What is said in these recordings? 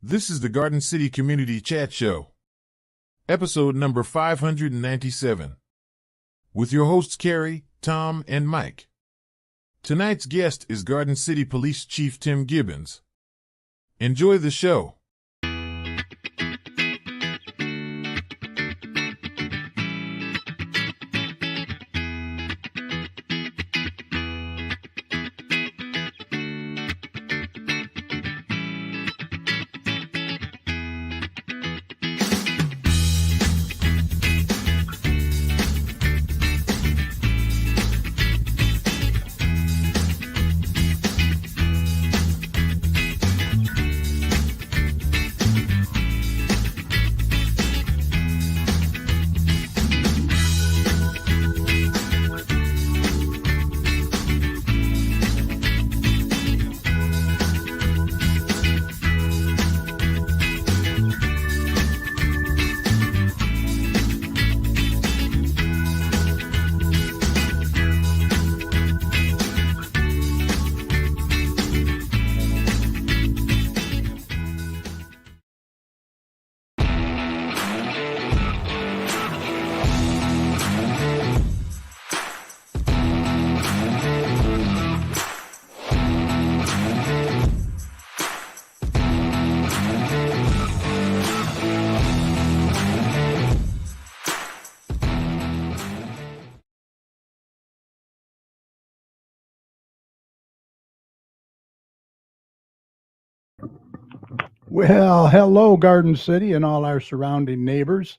This is the Garden City Community Chat Show, episode number 597, with your hosts Carrie, Tom, and Mike. Tonight's guest is Garden City Police Chief Tim Gibbons. Enjoy the show. Well, hello, Garden City and all our surrounding neighbors.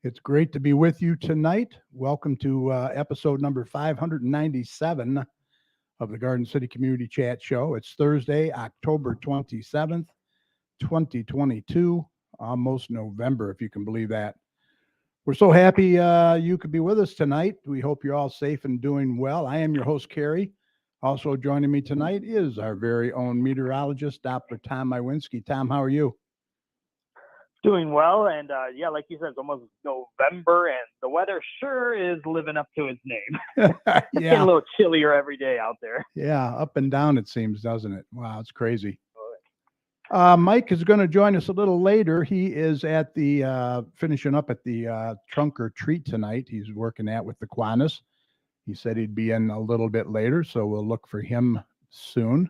It's great to be with you tonight. Welcome to episode number 597 of the Garden City Community Chat Show. It's Thursday, October 27th, 2022, almost November, if you can believe that. We're so happy you could be with us tonight. We hope you're all safe and doing well. I am your host, Carrie. Also joining me tonight is our very own meteorologist, Dr. Tom Iwinski. Tom, how are you? Doing well, and yeah, like you said, it's almost November, and the weather sure is living up to its name. It's getting a little chillier every day out there. Yeah, up and down it seems, doesn't it? Wow, it's crazy. Mike is going to join us a little later. He is at the finishing up at the trunk or treat tonight. He's working with the Kiwanis. He said he'd be in a little bit later, so we'll look for him soon.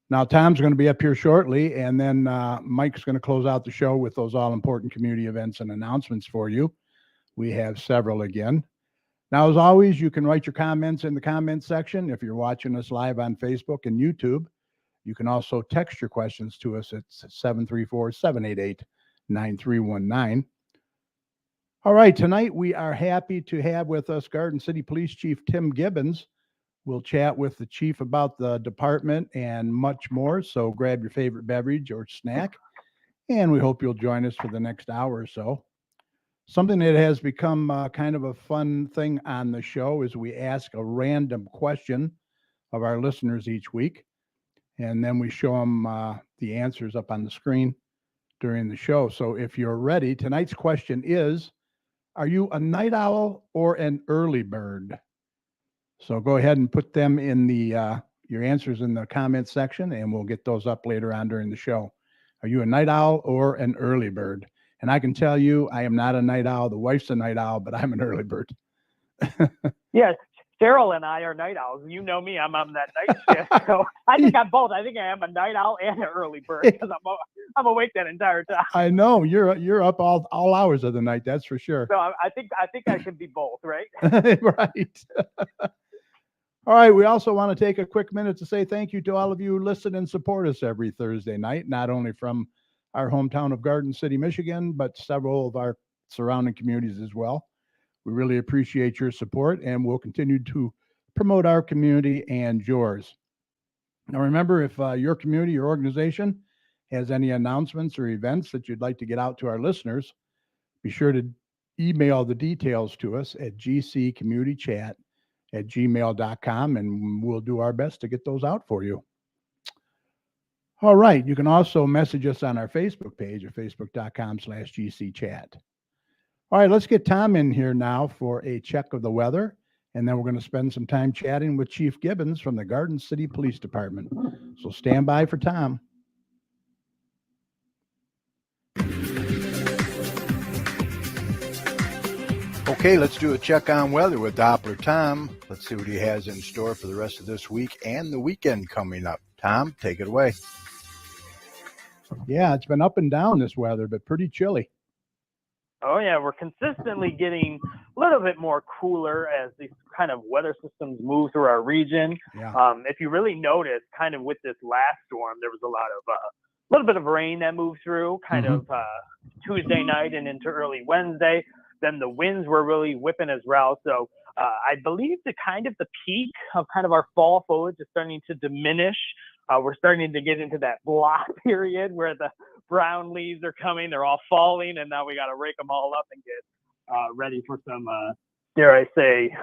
Now, Tom's going to be up here shortly, and then Mike's going to close out the show with those all-important community events and announcements for you. We have several again. Now, as always, you can write your comments in the comment section. If you're watching us live on Facebook and YouTube, you can also text your questions to us at 734-788-9319. All right, tonight we are happy to have with us Garden City Police Chief Tim Gibbons. We'll chat with the chief about the department and much more, so grab your favorite beverage or snack, and we hope you'll join us for the next hour or so. Something that has become kind of a fun thing on the show is we ask a random question of our listeners each week, and then we show them the answers up on the screen during the show. So if you're ready, tonight's question is, are you a night owl or an early bird? So go ahead and put them in the your answers in the comments section, and we'll get those up later on during the show. Are you a night owl or an early bird? And I can tell you, I am not a night owl. The wife's a night owl, but I'm an early bird. Yes, Cheryl and I are night owls. You know me; I'm on that night shift. So I think I'm both. I think I am a night owl and an early bird because I'm awake that entire time. I know you're up all hours of the night. That's for sure. So I think I can be both, right? Right. All right. We also want to take a quick minute to say thank you to all of you who listen and support us every Thursday night, not only from our hometown of Garden City, Michigan, but several of our surrounding communities as well. We really appreciate your support, and we'll continue to promote our community and yours. Now, remember, if your community or organization has any announcements or events that you'd like to get out to our listeners, be sure to email the details to us at gccommunitychat@gmail.com, and we'll do our best to get those out for you. All right. You can also message us on our Facebook page at facebook.com/GCChat. All right. Let's get Tom in here now for a check of the weather. And then we're going to spend some time chatting with Chief Gibbons from the Garden City Police Department. So stand by for Tom. Okay, let's do a check on weather with Doppler Tom. Let's see what he has in store for the rest of this week and the weekend coming up. Tom, take it away. Yeah, it's been up and down, this weather, but pretty chilly. Oh, yeah, we're consistently getting a little bit more cooler as these kind of weather systems move through our region. Yeah. If you really notice, kind of with this last storm, there was a little bit of rain that moved through kind of Tuesday night and into early Wednesday. Then the winds were really whipping as well. So I believe the peak of kind of our fall foliage is starting to diminish. We're starting to get into that block period where the brown leaves are coming. They're all falling, and now we got to rake them all up and get ready for some, dare I say,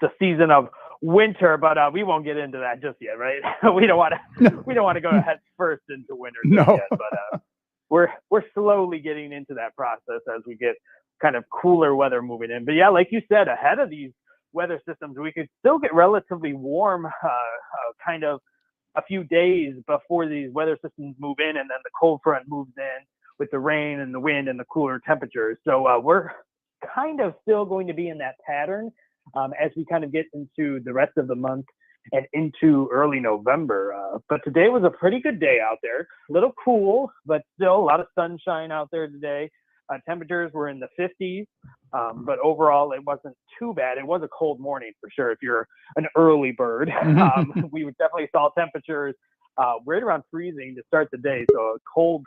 the season of winter. But we won't get into that just yet, right? we don't want to go head first into winter just yet. But we're slowly getting into that process as we get kind of cooler weather moving in. But yeah, like you said, ahead of these weather systems, we could still get relatively warm, kind of a few days before these weather systems move in, and then the cold front moves in with the rain and the wind and the cooler temperatures. So we're kind of still going to be in that pattern as we kind of get into the rest of the month and into early November. But today was a pretty good day out there. A little cool, but still a lot of sunshine out there today. Temperatures were in the 50s, but overall it wasn't too bad. It was a cold morning for sure. If you're an early bird, we definitely saw temperatures right around freezing to start the day. So a cold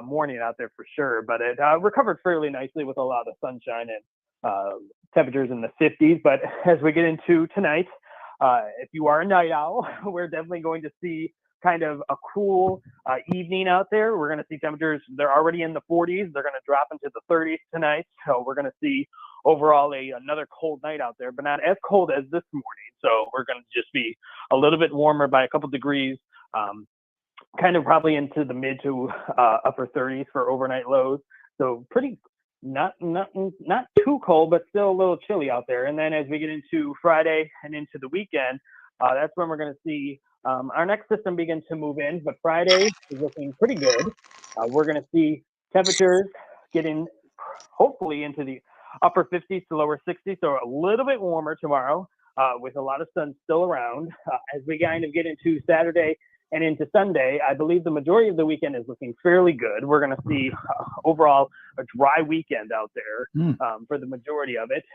morning out there for sure, but it recovered fairly nicely with a lot of sunshine and temperatures in the 50s. But as we get into tonight, if you are a night owl, we're definitely going to see kind of a cool evening out there. We're going to see temperatures, they're already in the 40s. They're going to drop into the 30s tonight. So we're going to see overall another cold night out there, but not as cold as this morning. So we're going to just be a little bit warmer by a couple degrees, kind of probably into the mid to upper 30s for overnight lows. So pretty not too cold, but still a little chilly out there. And then as we get into Friday and into the weekend, that's when we're going to see our next system begin to move in. But Friday is looking pretty good. We're going to see temperatures getting hopefully into the upper 50s to lower 60s, so a little bit warmer tomorrow with a lot of sun still around. As we kind of get into Saturday and into Sunday, I believe the majority of the weekend is looking fairly good. We're going to see overall a dry weekend out there for the majority of it.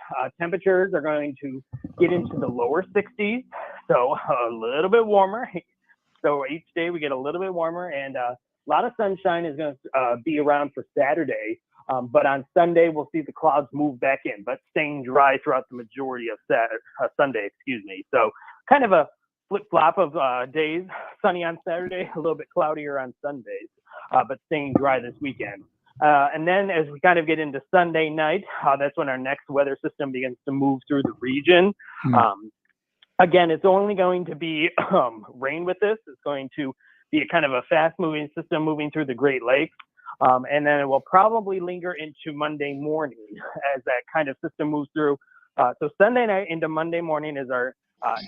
Temperatures are going to get into the lower 60s, so a little bit warmer. So each day we get a little bit warmer, and a lot of sunshine is going to be around for Saturday. But on Sunday, we'll see the clouds move back in, but staying dry throughout the majority of Sunday. So kind of a flip-flop of days, sunny on Saturday, a little bit cloudier on Sundays, but staying dry this weekend. And then as we kind of get into Sunday night, that's when our next weather system begins to move through the region. Again, it's only going to be rain with this. It's going to be a kind of a fast-moving system moving through the Great Lakes. And then it will probably linger into Monday morning as that kind of system moves through. So Sunday night into Monday morning is our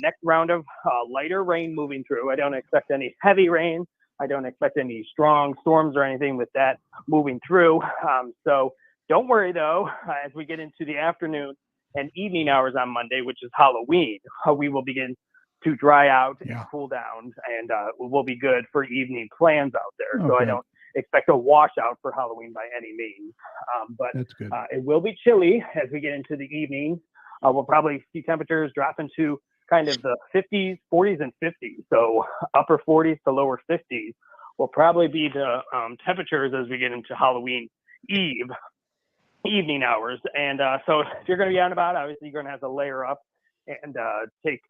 next round of lighter rain moving through. I don't expect any heavy rain. I don't expect any strong storms or anything with that moving through. So don't worry, though, as we get into the afternoon and evening hours on Monday, which is Halloween, we will begin to dry out and cool down, and we'll be good for evening plans out there. So I don't expect a washout for Halloween by any means. But it will be chilly as we get into the evening. We'll probably see temperatures drop into kind of the 50s, 40s, and 50s. So upper 40s to lower 50s will probably be the temperatures as we get into Halloween Eve, evening hours. And so if you're going to be out and about, obviously you're going to have to layer up and take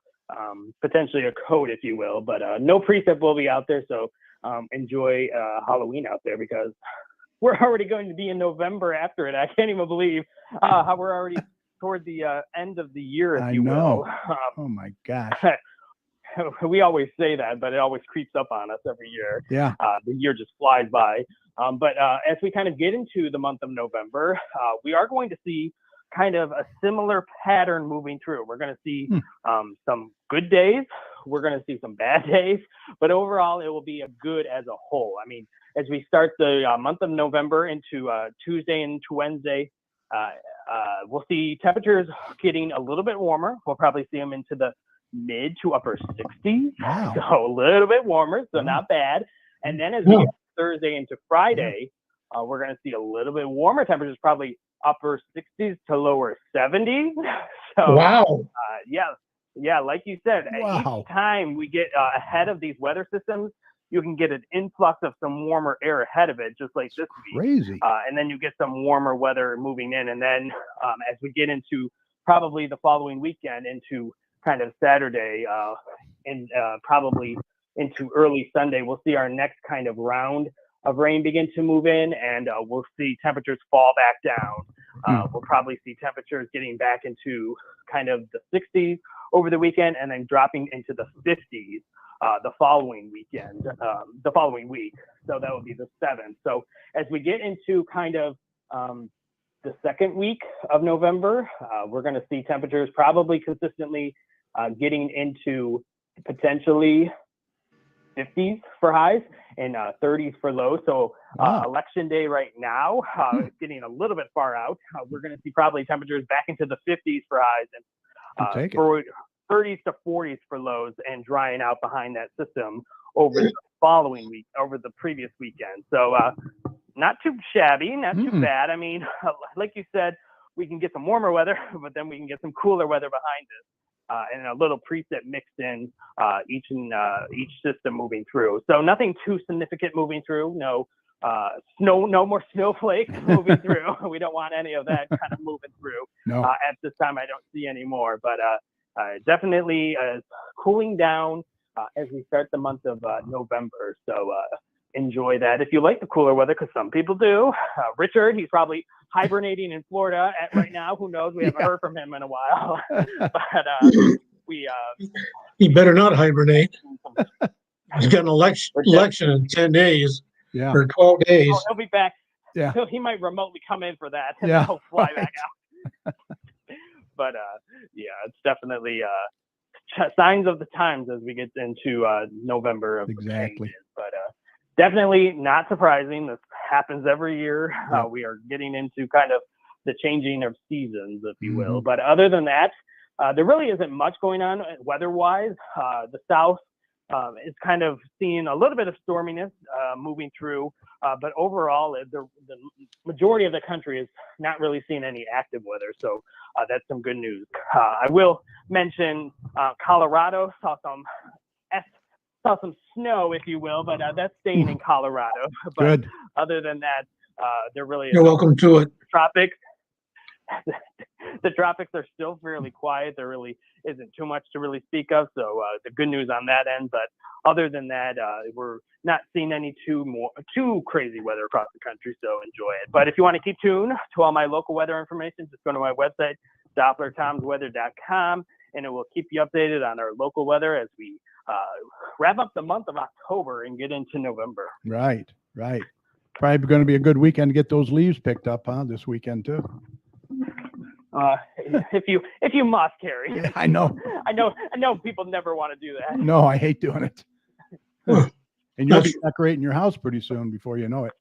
potentially a coat, if you will. But no precip will be out there. So enjoy Halloween out there, because we're already going to be in November after it. I can't even believe how we're already toward the end of the year, if you will. Oh my gosh. We always say that, but it always creeps up on us every year. Yeah. The year just flies by. But as we kind of get into the month of November, we are going to see kind of a similar pattern moving through. We're going to see some good days. We're going to see some bad days, but overall it will be a good as a whole. I mean, as we start the month of November into Tuesday and to Wednesday, we'll see temperatures getting a little bit warmer. We'll probably see them into the mid to upper 60s. Wow. So a little bit warmer, so not bad. And then as we get Thursday into Friday, we're going to see a little bit warmer temperatures, probably upper 60s to lower 70s. So, wow. Yeah, like you said, Wow. each time we get ahead of these weather systems, you can get an influx of some warmer air ahead of it, just like this week. Crazy. And then you get some warmer weather moving in. And then as we get into probably the following weekend, into kind of Saturday and probably into early Sunday, we'll see our next kind of round of rain begin to move in, and we'll see temperatures fall back down. We'll probably see temperatures getting back into kind of the 60s over the weekend, and then dropping into the 50s the following weekend, the following week. So that would be the 7th. So as we get into kind of the second week of November, we're going to see temperatures probably consistently getting into potentially 50s for highs and 30s for lows. So election day right now, it's getting a little bit far out. We're going to see probably temperatures back into the 50s for highs and for 30s to 40s for lows, and drying out behind that system over the following week, over the previous weekend. So not too shabby, not too bad. I mean, like you said, we can get some warmer weather, but then we can get some cooler weather behind this. And a little preset mixed in each system moving through. So nothing too significant moving through. No no more snowflakes moving through. We don't want any of that kind of moving through. No. At this time, I don't see any more. But definitely cooling down as we start the month of November. So enjoy that if you like the cooler weather, because some people do. Richard, he's probably hibernating in Florida right now. Who knows? We haven't heard from him in a while. But he better not hibernate. He's got an election in 10 days or 12 days. Oh, he'll be back. Yeah. He might remotely come in for that and Yeah, he'll fly back out. But it's definitely signs of the times as we get into November of Exactly. changes. But definitely not surprising. This happens every year. We are getting into kind of the changing of seasons, if you will. But other than that, there really isn't much going on weather-wise. The South is kind of seeing a little bit of storminess moving through, but overall, the majority of the country is not really seeing any active weather. So that's some good news. I will mention Colorado saw some snow, if you will, but that's staying in Colorado. But Good. other than that, there really is You're welcome to it. tropics. the tropics are still fairly quiet. There really isn't too much to really speak of. So the good news on that end. But other than that, we're not seeing any too crazy weather across the country. So enjoy it. But if you want to keep tuned to all my local weather information, just go to my website, DopplerTomsWeather.com, and it will keep you updated on our local weather as we wrap up the month of October and get into November. Right. Probably going to be a good weekend to get those leaves picked up, huh? This weekend too. If you must, Carrie. Yeah, I know. I know people never want to do that. No, I hate doing it. And you'll be decorating your house pretty soon before you know it.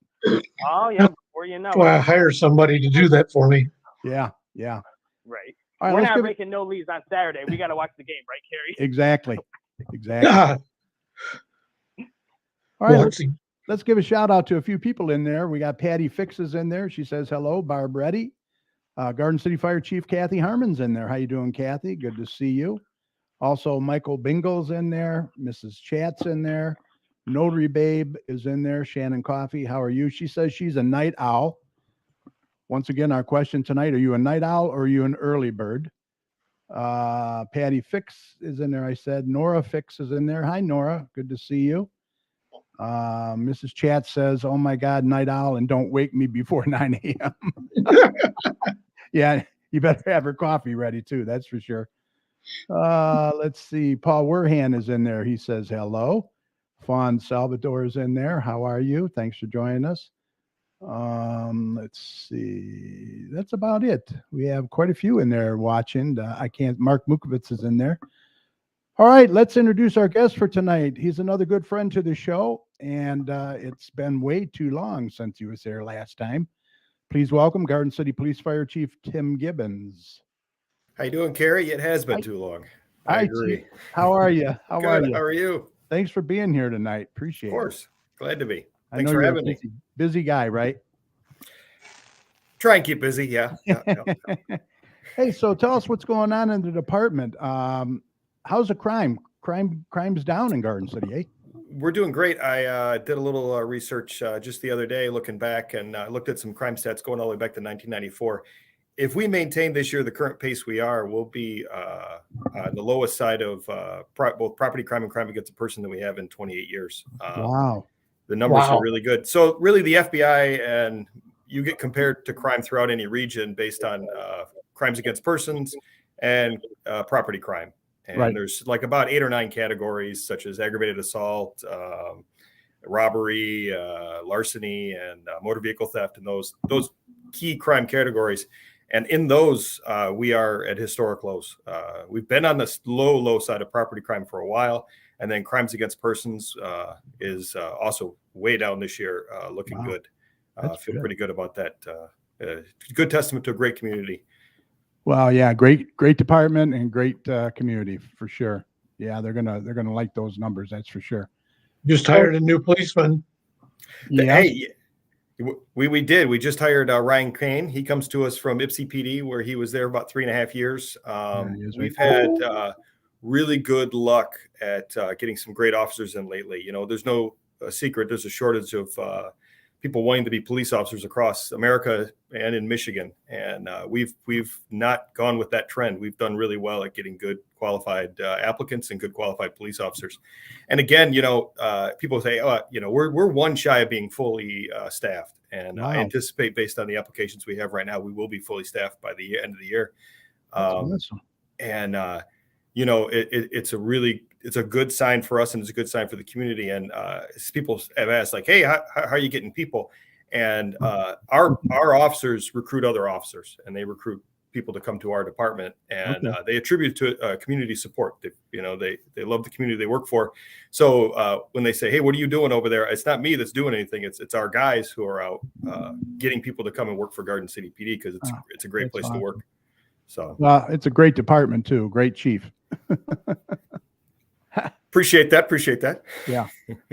Oh yeah, before you know it. Well, I hire somebody to do that for me. Yeah. Right. All right, We're not making no leaves on Saturday. We got to watch the game, right, Carrie? Exactly. Ah, All right, well, let's give a shout out to a few people in there. We got Patty Fixes in there. She says hello. Barb Reddy. Garden City Fire Chief Kathy Harmon's in there. How you doing, Kathy? Good to see you. Also, Michael Bingle's in there. Mrs. Chat's in there. Notary Babe is in there. Shannon Coffee, how are you? She says she's a night owl. Once again, our question tonight, are you a night owl or are you an early bird? Patty Fix is in there, I said. Nora Fix is in there. Hi, Nora. Good to see you. Mrs. Chat says, oh, my God, night owl, and don't wake me before 9 a.m. Yeah, you better have her coffee ready, too. That's for sure. Let's see. Paul Werhan is in there. He says hello. Fawn Salvador is in there. How are you? Thanks for joining us. Let's see. That's about it. We have quite a few in there watching. Mark Mukovitz is in there. All right, let's introduce our guest for tonight. He's another good friend to the show, and it's been way too long since he was here last time. Please welcome Garden City Police Fire Chief Tim Gibbons. How you doing, Carrie? It has been too long. I agree. Chief. How are you? How are you? Thanks for being here tonight. Appreciate it. Of course. Glad to be. I Thanks know for you're having me. Busy guy, right? Try and keep busy. Yeah. Hey, so tell us what's going on in the department. How's the crime? Crime's down in Garden City, eh? We're doing great. I did a little research just the other day, looking back, and looked at some crime stats going all the way back to 1994. If we maintain this year the current pace we are, we'll be on the lowest side of both property crime and crime against a person that we have in 28 years. Wow. The numbers are really good. So really the FBI, and you get compared to crime throughout any region based on crimes against persons and property crime. And there's like about 8 or 9 categories, such as aggravated assault, robbery, larceny, and motor vehicle theft, and those key crime categories. And in those, we are at historic lows. We've been on the low side of property crime for a while, and then crimes against persons is also way down this year, looking good. Feel pretty good about that. Good testament to a great community. Well, yeah, great department and great community for sure. Yeah, they're gonna like those numbers. That's for sure. Just hired a new policeman. Yeah. Hey, we did. We just hired Ryan Kane. He comes to us from GCPD, where he was there about 3.5 years. We've had really good luck at getting some great officers in lately. You know, there's no secret. There's a shortage of people wanting to be police officers across America and in Michigan. And we've not gone with that trend. We've done really well at getting good qualified applicants and good qualified police officers. And again, you know, people say, oh, you know, we're one shy of being fully staffed. And I anticipate, based on the applications we have right now, we will be fully staffed by the end of the year. Awesome. And, you know, it's a good sign for us, and it's a good sign for the community. And people have asked, like, hey, how are you getting people? And our officers recruit other officers, and they recruit people to come to our department, and they attribute to community support. They love the community they work for. So when they say, hey, what are you doing over there? It's not me that's doing anything. It's our guys who are out getting people to come and work for Garden City PD, because it's a great place to work. So it's a great department too. Great chief. Appreciate that. Yeah.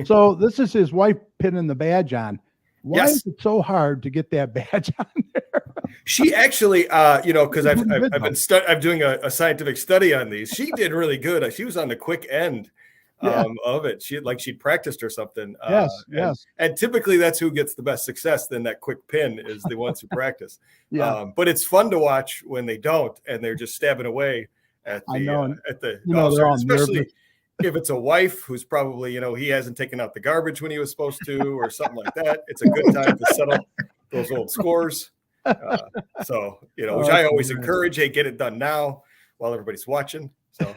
So this is his wife pinning the badge on. Why Yes. is it so hard to get that badge on there? She actually, because I've been doing a scientific study on these. She did really good. She was on the quick end of it. She'd practiced or something. Yes. And typically that's who gets the best success. Then that quick pin is the ones who practice. Yeah. But it's fun to watch when they don't, and they're just stabbing away at the officer, especially if it's a wife who's probably, he hasn't taken out the garbage when he was supposed to, or something like that. It's a good time to settle those old scores. Which I always encourage. Hey, get it done now while everybody's watching. So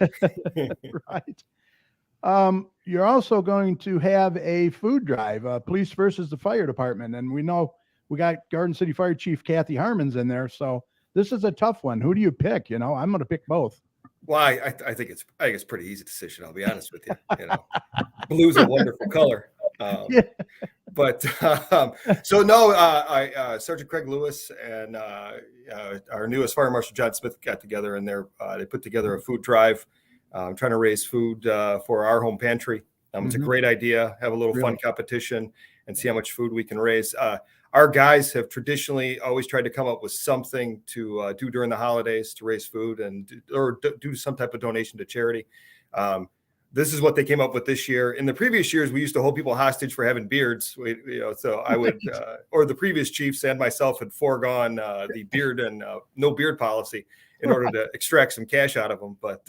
right. You're also going to have a food drive, police versus the fire department. And we know we got Garden City Fire Chief Kathy Harmon's in there. So this is a tough one. Who do you pick? I'm going to pick both. Well, I think it's pretty easy decision. I'll be honest with you. Blue's a wonderful color. But Sergeant Craig Lewis and our newest Fire Marshal John Smith got together, and they put together a food drive, trying to raise food for our home pantry. It's a great idea. Have a little fun competition and see how much food we can raise. Our guys have traditionally always tried to come up with something to do during the holidays to raise food or do some type of donation to charity. This is what they came up with this year. In the previous years, we used to hold people hostage for having beards. So I would, or the previous chiefs and myself had foregone the beard and no beard policy in order to extract some cash out of them. But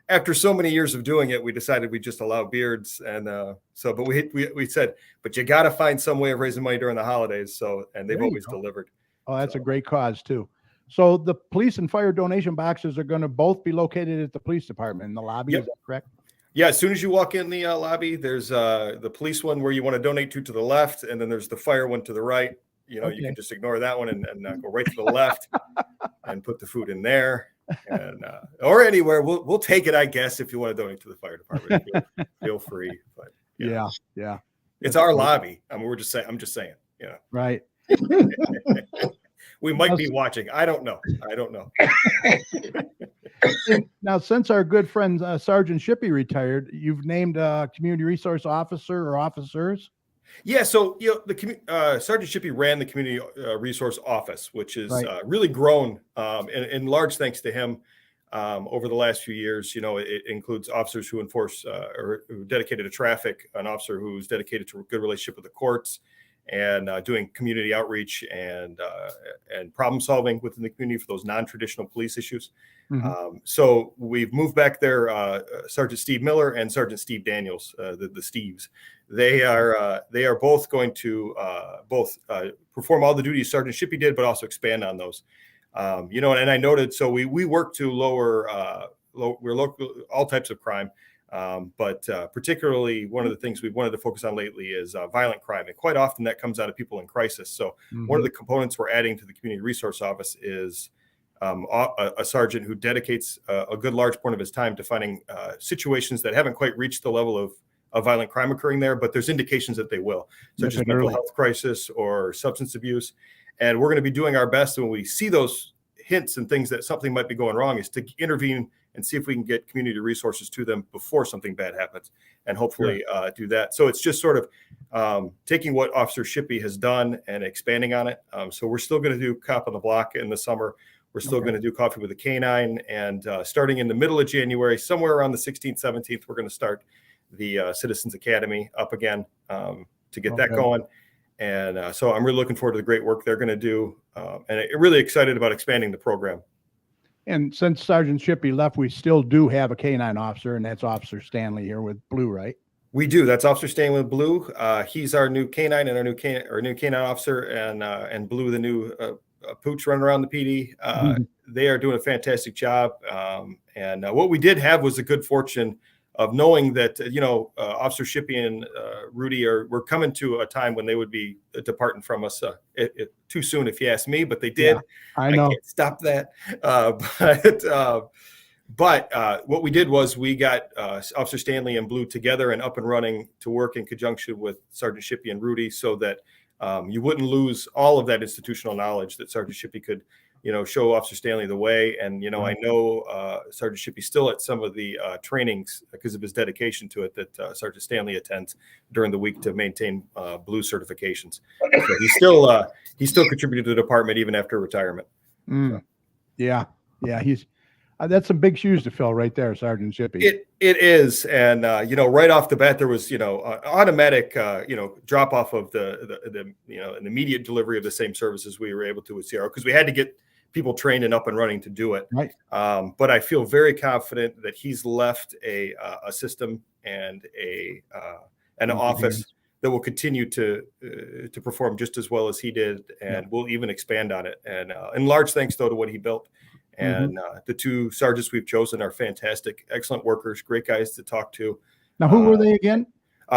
after so many years of doing it, we decided we just allow beards. And but we said, but you got to find some way of raising money during the holidays. And they've always delivered. Oh, that's a great cause too. So the police and fire donation boxes are going to both be located at the police department in the lobby. Is that correct? Yeah, as soon as you walk in the lobby, there's the police one where you want to donate to the left, and then there's the fire one to the right. You can just ignore that one and go right to the left and put the food in there, and or anywhere. We'll take it, I guess, if you want to donate to the fire department. Feel free. But yeah, it's our lobby. I mean, I'm just saying. Right. We might be watching. I don't know. Now, since our good friend Sergeant Shippey retired, you've named a community resource officer or officers. Yeah, so Sergeant Shippey ran the community resource office, which is really grown, and large thanks to him over the last few years. It includes officers who enforce or who are dedicated to traffic, an officer who's dedicated to a good relationship with the courts, and doing community outreach and problem solving within the community for those non-traditional police issues. So we've moved back there, Sergeant Steve Miller and Sergeant Steve Daniels, the Steves. They are both going to perform all the duties Sergeant Shippey did, but also expand on those. And I noted, so we work to lower all types of crime. But particularly one of the things we've wanted to focus on lately is violent crime. And quite often that comes out of people in crisis. So one of the components we're adding to the community resource office is a sergeant who dedicates a good large part of his time to finding situations that haven't quite reached the level of violent crime occurring there, but there's indications that they will, such as mental health crisis or substance abuse. And we're going to be doing our best when we see those hints and things that something might be going wrong is to intervene and see if we can get community resources to them before something bad happens, and hopefully do that. So it's just sort of taking what Officer Shippey has done and expanding on it. So we're still going to do Cop on the Block in the summer. We're still going to do Coffee with a Canine. And starting in the middle of January, somewhere around the 16th, 17th, we're going to start the Citizens Academy up again to get that going. And so I'm really looking forward to the great work they're going to do, and really excited about expanding the program. And since Sergeant Shippey left, we still do have a canine officer, and that's Officer Stanley here with Blue, right? We do. That's Officer Stanley with Blue. He's our new canine and our new canine officer, and Blue, the new pooch running around the PD. They are doing a fantastic job. And what we did have was the good fortune of knowing that, Officer Shippey and Rudy were coming to a time when they would be departing from us too soon, if you ask me, but they did. Yeah, I know. Can't stop that. But what we did was we got Officer Stanley and Blue together and up and running to work in conjunction with Sergeant Shippey and Rudy, so that you wouldn't lose all of that institutional knowledge that Sergeant Shippey could show Officer Stanley the way. And, I know Sergeant Shippey still at some of the trainings because of his dedication to it that Sergeant Stanley attends during the week to maintain Blue certifications. So he still contributed to the department even after retirement. So. Yeah. That's some big shoes to fill right there, Sergeant Shippey. It is, and right off the bat, there was automatic drop off of the an immediate delivery of the same services we were able to with CRO, because we had to get people trained and up and running to do it. Right. But I feel very confident that he's left a system and an office that will continue to perform just as well as he did, and we'll even expand on it. And large thanks though to what he built. And the two sergeants we've chosen are fantastic, excellent workers, great guys to talk to. Now, who were they again?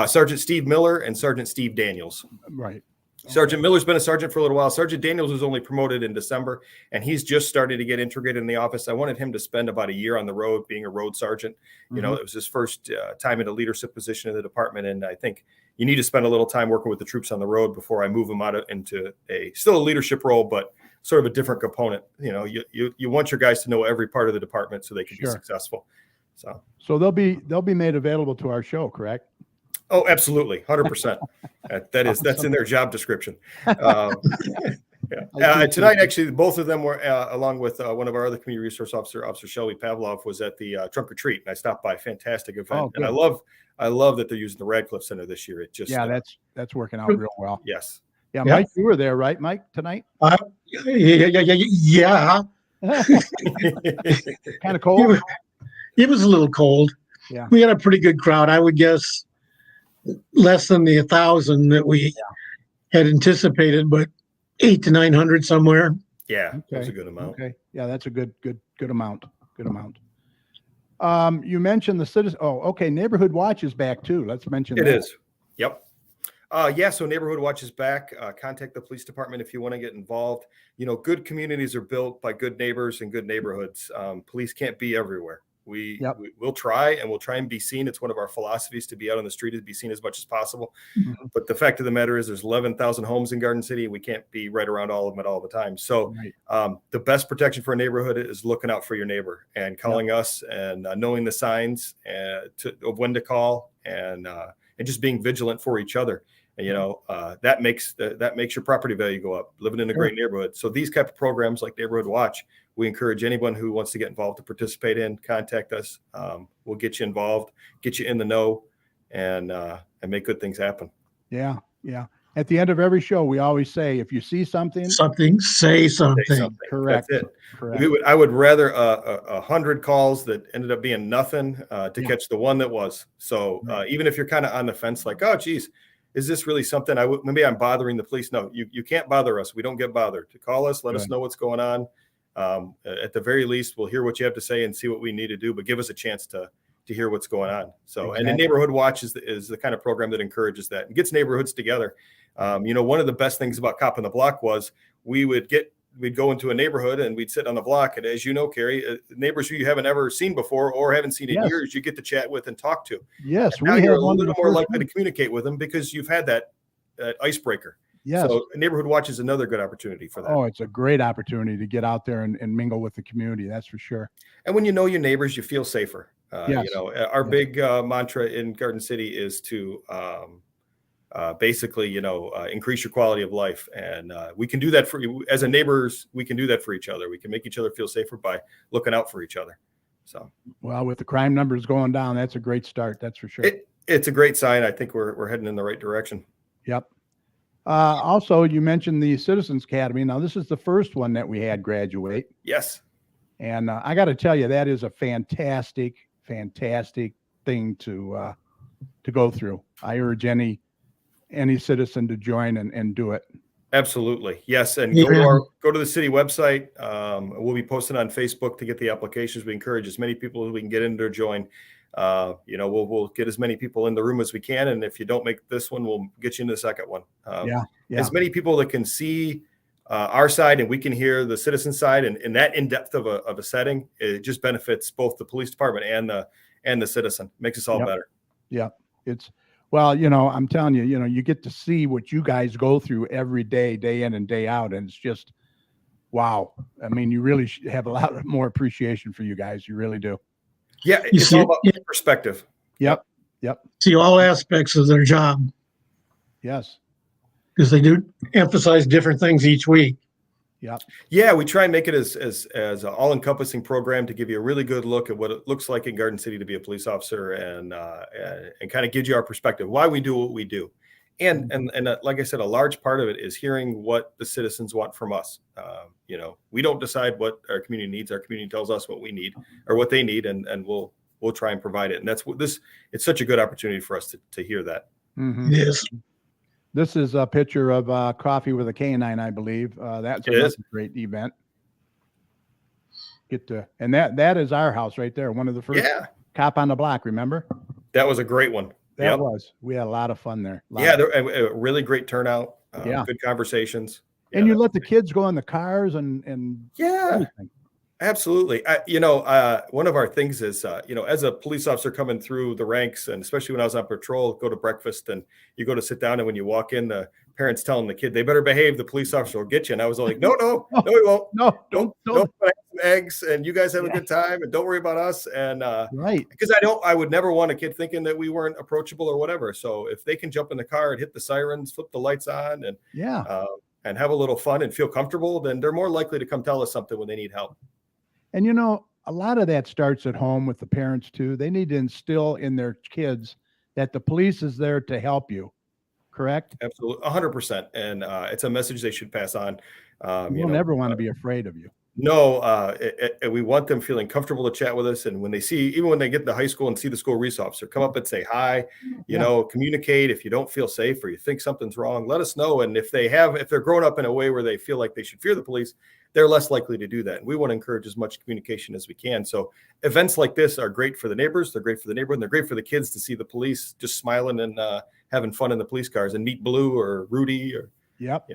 Sergeant Steve Miller and Sergeant Steve Daniels. Right. Sergeant Miller's been a sergeant for a little while. Sergeant Daniels was only promoted in December, and he's just starting to get integrated in the office. I wanted him to spend about a year on the road being a road sergeant. It was his first time in a leadership position in the department, and I think you need to spend a little time working with the troops on the road before I move him into still a leadership role, but sort of a different component. You want your guys to know every part of the department so they can be successful. So they'll be made available to our show, correct? Oh, absolutely. 100%. That's in their job description. Tonight, actually, both of them were, along with one of our other community resource Officer Shelby Pavlov, was at the trunk or treat, and I stopped by. Fantastic event. And I love that they're using the Radcliffe Center this year. It just, that's working out real well. Yes. Yeah. Mike, you were there, right, Mike, tonight? Yeah. Kind of cold. It was a little cold. Yeah. We had a pretty good crowd. I would guess less than the 1,000 that we had anticipated, but 800 to 900 somewhere. Yeah, that's a good amount. Okay. Yeah, that's a good amount. Good amount. You mentioned the citizen. Oh, okay. Neighborhood Watch is back too. Let's mention it. That. It is. Yep. So Neighborhood Watch is back. Contact the police department if you want to get involved. Good communities are built by good neighbors and good neighborhoods. Police can't be everywhere. We'll try, and we'll try and be seen. It's one of our philosophies to be out on the street, and be seen as much as possible. But the fact of the matter is there's 11,000 homes in Garden City. We can't be right around all of them at all the time. So the best protection for a neighborhood is looking out for your neighbor and calling us, and knowing the signs of when to call, and just being vigilant for each other. And, that makes your property value go up, living in a great neighborhood. So these type of programs like Neighborhood Watch, we encourage anyone who wants to get involved to participate in, contact us. We'll get you involved, get you in the know, and make good things happen. Yeah. Yeah. At the end of every show, we always say, if you see something, say something. Correct. That's it. Correct. I would rather 100 calls that ended up being nothing to catch the one that was. So even if you're kind of on the fence, like, oh, geez, is this really something maybe I'm bothering the police? No, you can't bother us. We don't get bothered. To call us, let us know what's going on. At the very least, we'll hear what you have to say and see what we need to do, but give us a chance to hear what's going on. So, And the Neighborhood Watch is the kind of program that encourages that and gets neighborhoods together. One of the best things about Cop on the Block was we'd go into a neighborhood and we'd sit on the block. And as you know, Carrie, neighbors who you haven't ever seen before or haven't seen in years, you get to chat with and talk to. Yes. And now you're a little more likely to communicate with them because you've had that icebreaker. Yes. So Neighborhood Watch is another good opportunity for that. Oh, it's a great opportunity to get out there and mingle with the community. That's for sure. And when you know your neighbors, you feel safer. Our big mantra in Garden City is to basically, increase your quality of life. And we can do that for you as a neighbors. We can do that for each other. We can make each other feel safer by looking out for each other. So, well, with the crime numbers going down, that's a great start. That's for sure. It's a great sign. I think we're heading in the right direction. Yep. Also, you mentioned the Citizens Academy. Now, this is the first one that we had graduate. Yes. And I got to tell you, that is a fantastic thing to go through. I urge any citizen to join and do it. Absolutely. Yes. And go to the city website. We'll be posting on Facebook to get the applications. We encourage as many people as we can get in to join. We'll get as many people in the room as we can. And if you don't make this one, we'll get you into the second one. As many people that can see our side and we can hear the citizen side and that in depth of a setting, it just benefits both the police department and the citizen. Makes us all better. Yeah. I'm telling you, you get to see what you guys go through every day, day in and day out. And it's just, wow. I mean, you really have a lot more appreciation for you guys. You really do. Yeah. It's all about perspective. Yep. See all aspects of their job. Yes. Because they do emphasize different things each week. Yep. Yeah, we try and make it as an all-encompassing program to give you a really good look at what it looks like in Garden City to be a police officer, and kind of gives you our perspective, why we do what we do. And like I said, a large part of it is hearing what the citizens want from us. We don't decide what our community needs. Our community tells us what we need or what they need, and we'll try and provide it. And that's what it's such a good opportunity for us to hear that. Mm-hmm. Yes. This is a picture of Coffee with a Canine, I believe. That's a great event. And that is our house right there. One of the first cop on the block, remember? That was a great one. That was. We had a lot of fun there. A really great turnout. Good conversations. And you let the kids go in the cars and everything. Absolutely. One of our things is, as a police officer coming through the ranks, and especially when I was on patrol, go to breakfast and you go to sit down, and when you walk in, the parents telling the kid, they better behave, the police officer will get you. And I was like, no, we won't. No, don't. Have some eggs, and you guys have a good time, and don't worry about us. And right. Because I would never want a kid thinking that we weren't approachable or whatever. So if they can jump in the car and hit the sirens, flip the lights on, and have a little fun and feel comfortable, then they're more likely to come tell us something when they need help. And, a lot of that starts at home with the parents, too. They need to instill in their kids that the police is there to help you. Correct? Absolutely. 100%. And it's a message they should pass on. You don't ever want to be afraid of you. No, we want them feeling comfortable to chat with us. And when they even when they get to high school and see the school resource officer, come up and say hi, communicate. If you don't feel safe or you think something's wrong, let us know. And if they're growing up in a way where they feel like they should fear the police, they're less likely to do that. And we want to encourage as much communication as we can. So events like this are great for the neighbors. They're great for the neighborhood. And they're great for the kids to see the police just smiling and having fun in the police cars and meet Blue or Rudy or, Yep.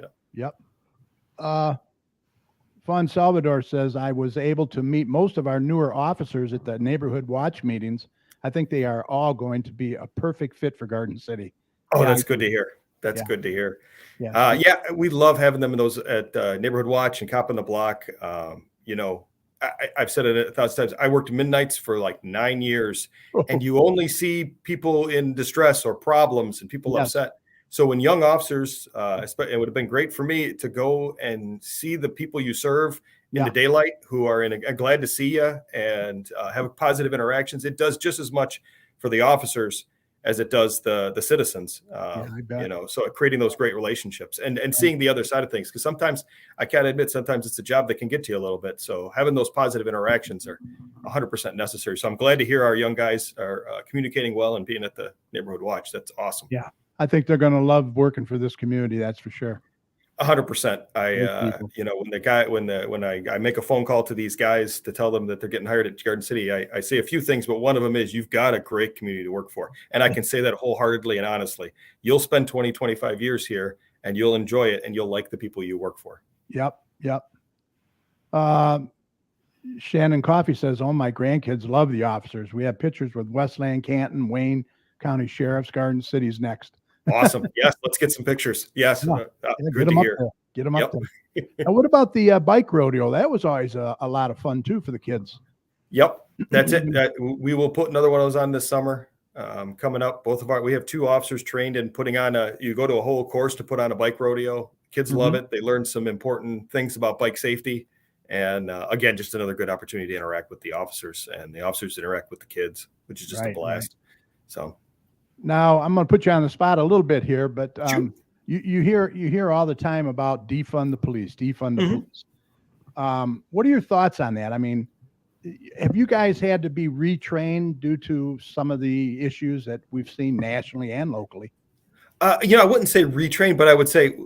Fawn Salvador says, I was able to meet most of our newer officers at the neighborhood watch meetings. I think they are all going to be a perfect fit for Garden City. Oh, that's good to hear. That's good to hear. Yeah. We love having them in those at Neighborhood Watch and Cop on the Block. I've said it 1,000 times. I worked midnights for like 9 years, and you only see people in distress or problems and people upset. So when young officers, it would have been great for me to go and see the people you serve in the daylight who are glad to see you and have positive interactions. It does just as much for the officers as it does the citizens, so creating those great relationships and seeing the other side of things. Because sometimes I can't admit, sometimes it's a job that can get to you a little bit. So having those positive interactions are 100% necessary. So I'm glad to hear our young guys are communicating well and being at the neighborhood watch. That's awesome. Yeah. I think they're going to love working for this community. That's for sure. 100%. When I make a phone call to these guys to tell them that they're getting hired at Garden City, I say a few things, but one of them is you've got a great community to work for. And I can say that wholeheartedly and honestly. You'll spend 20, 25 years here and you'll enjoy it and you'll like the people you work for. Yep. Shannon Coffey says, oh, my grandkids love the officers. We have pictures with Westland, Canton, Wayne County Sheriffs. Garden City's next. Awesome. Yes, let's get some pictures. Yes, good to hear. Get them up there. Now, what about the bike rodeo? That was always a lot of fun too for the kids. Yep, that's it. We will put another one of those on this summer. Coming up, we have 2 officers trained in putting on you go to a whole course to put on a bike rodeo. Kids love it. They learn some important things about bike safety. And again, just another good opportunity to interact with the officers, and the officers interact with the kids, which is just a blast. So. Now I'm going to put you on the spot a little bit here, but you hear all the time about defund the police. Police. What are your thoughts on that? I mean, have you guys had to be retrained due to some of the issues that we've seen nationally and locally? I wouldn't say retrain, but I would say,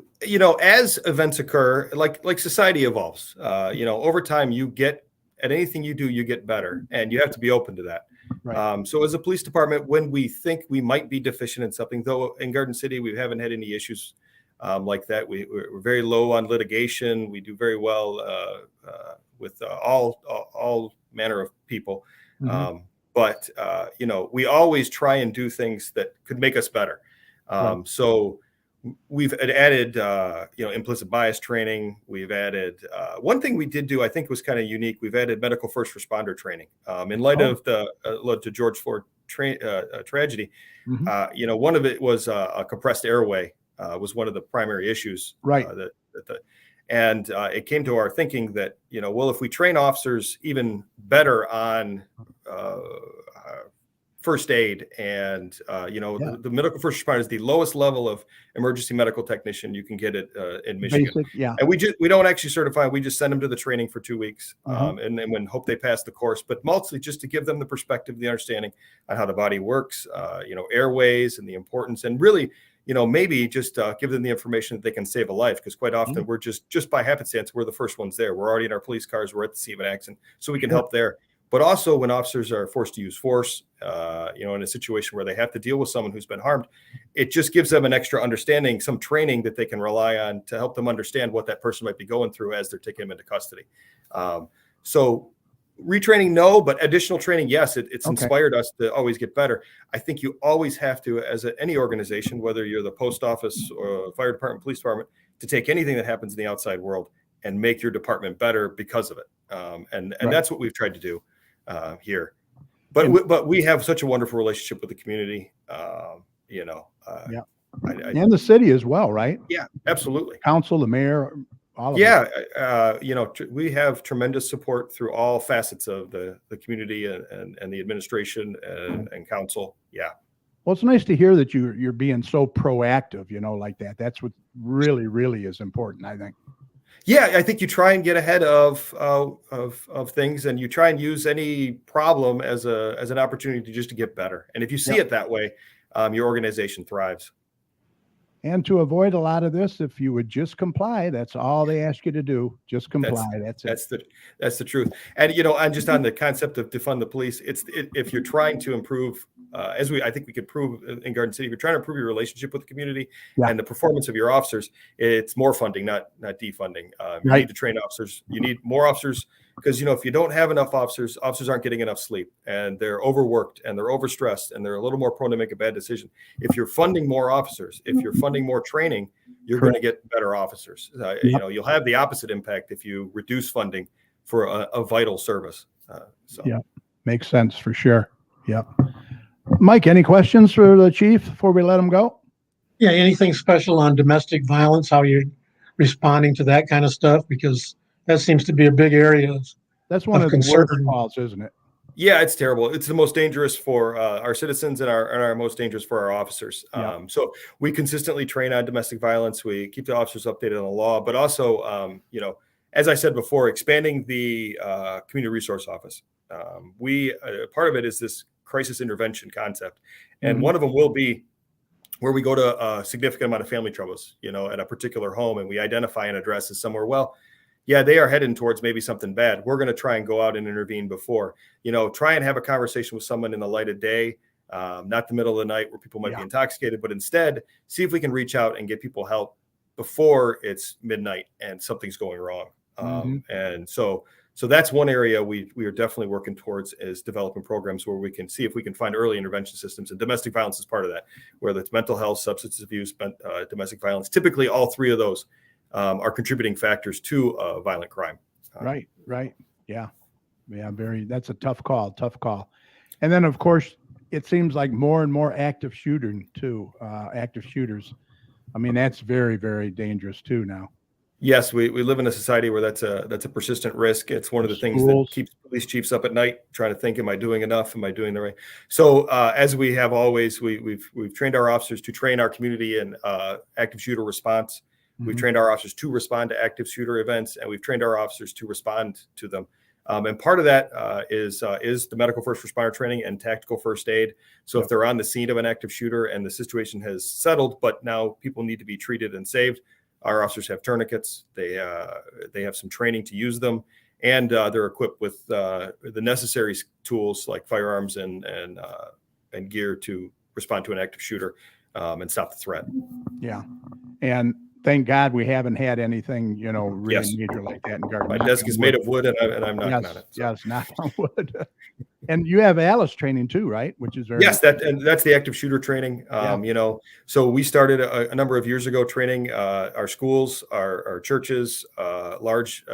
as events occur, like society evolves, over time you get at anything you do, you get better, and you have to be open to that. Right. So as a police department, when we think we might be deficient in something, though in Garden City, we haven't had any issues like that. We're very low on litigation. We do very well with all manner of people. But we always try and do things that could make us better. So we've added, implicit bias training. We've added one thing we did do, I think was kind of unique. We've added medical first responder training in light of the George Floyd tragedy. One of it was a compressed airway was one of the primary issues. Right. And it came to our thinking that, well, if we train officers even better on first aid and, the medical first responder is the lowest level of emergency medical technician you can get it in Michigan. Basic, yeah. And we don't actually certify. We just send them to the training for 2 weeks and then when hope they pass the course, but mostly just to give them the perspective, the understanding on how the body works, airways and the importance, and really, maybe just give them the information that they can save a life. Because quite often we're just by happenstance, we're the first ones there. We're already in our police cars. We're at the scene of an accident, so we can help there. But also when officers are forced to use force, in a situation where they have to deal with someone who's been harmed, it just gives them an extra understanding, some training that they can rely on to help them understand what that person might be going through as they're taking them into custody. So retraining, no, but additional training, yes. It's inspired us to always get better. I think you always have to, as any organization, whether you're the post office or fire department, police department, to take anything that happens in the outside world and make your department better because of it. And that's what we've tried to do here. But we have such a wonderful relationship with the community, and the city as well, right? Yeah, absolutely. Council, the mayor, all of it. We have tremendous support through all facets of the community and the administration and council. Yeah. Well, it's nice to hear that you're being so proactive, like that. That's what really, really is important, I think. Yeah, I think you try and get ahead of things, and you try and use any problem as an opportunity to get better. And if you see it that way, your organization thrives. And to avoid a lot of this, if you would just comply, that's all they ask you to do. Just comply. That's it. That's the truth. And and just on the concept of defund the police, if you're trying to improve, I think we could prove in Garden City, if you're trying to improve your relationship with the community and the performance of your officers, it's more funding, not defunding. You need to train officers. You need more officers because if you don't have enough officers aren't getting enough sleep, and they're overworked and they're overstressed and they're a little more prone to make a bad decision. If you're funding more officers, if you're funding more training, you're going to get better officers. You'll have the opposite impact if you reduce funding for a vital service. Makes sense for sure. Yep. Mike, any questions for the chief before we let him go? Yeah, anything special on domestic violence? How you're responding to that kind of stuff? Because that seems to be a big area. That's one of the worst calls, isn't it? Yeah, it's terrible. It's the most dangerous for our citizens and our most dangerous for our officers. So we consistently train on domestic violence. We keep the officers updated on the law, but also, as I said before, expanding the community resource office. Part of it is this crisis intervention concept, and one of them will be where we go to a significant amount of family troubles, at a particular home, and we identify an address as somewhere. Well, yeah, they are heading towards maybe something bad. We're going to try and go out and intervene before, try and have a conversation with someone in the light of day, not the middle of the night where people might be intoxicated, but instead see if we can reach out and get people help before it's midnight and something's going wrong. And so that's one area we are definitely working towards, is developing programs where we can see if we can find early intervention systems, and domestic violence is part of that, whether it's mental health, substance abuse, domestic violence. Typically all three of those are contributing factors to violent crime. Right. Yeah. That's a tough call. And then of course, it seems like more and more active shooters. I mean, that's very, very dangerous too now. Yes, we live in a society where that's a persistent risk. It's one of the things that keeps police chiefs up at night, trying to think, am I doing enough? Am I doing the right? So as we have always, we've trained our officers to train our community in active shooter response. We've trained our officers to respond to active shooter events, and we've trained our officers to respond to them. And part of that is the medical first responder training and tactical first aid. So if they're on the scene of an active shooter and the situation has settled, but now people need to be treated and saved, our officers have tourniquets. They have some training to use them, and they're equipped with the necessary tools like firearms and gear to respond to an active shooter and stop the threat. Yeah, and thank God we haven't had anything, really major like that in Garden. My desk is made of wood, and I'm knocking on it. So. Yes, knock on wood. And you have Alice training too, right? Which is very that's the active shooter training. So we started a number of years ago training our schools, our churches, large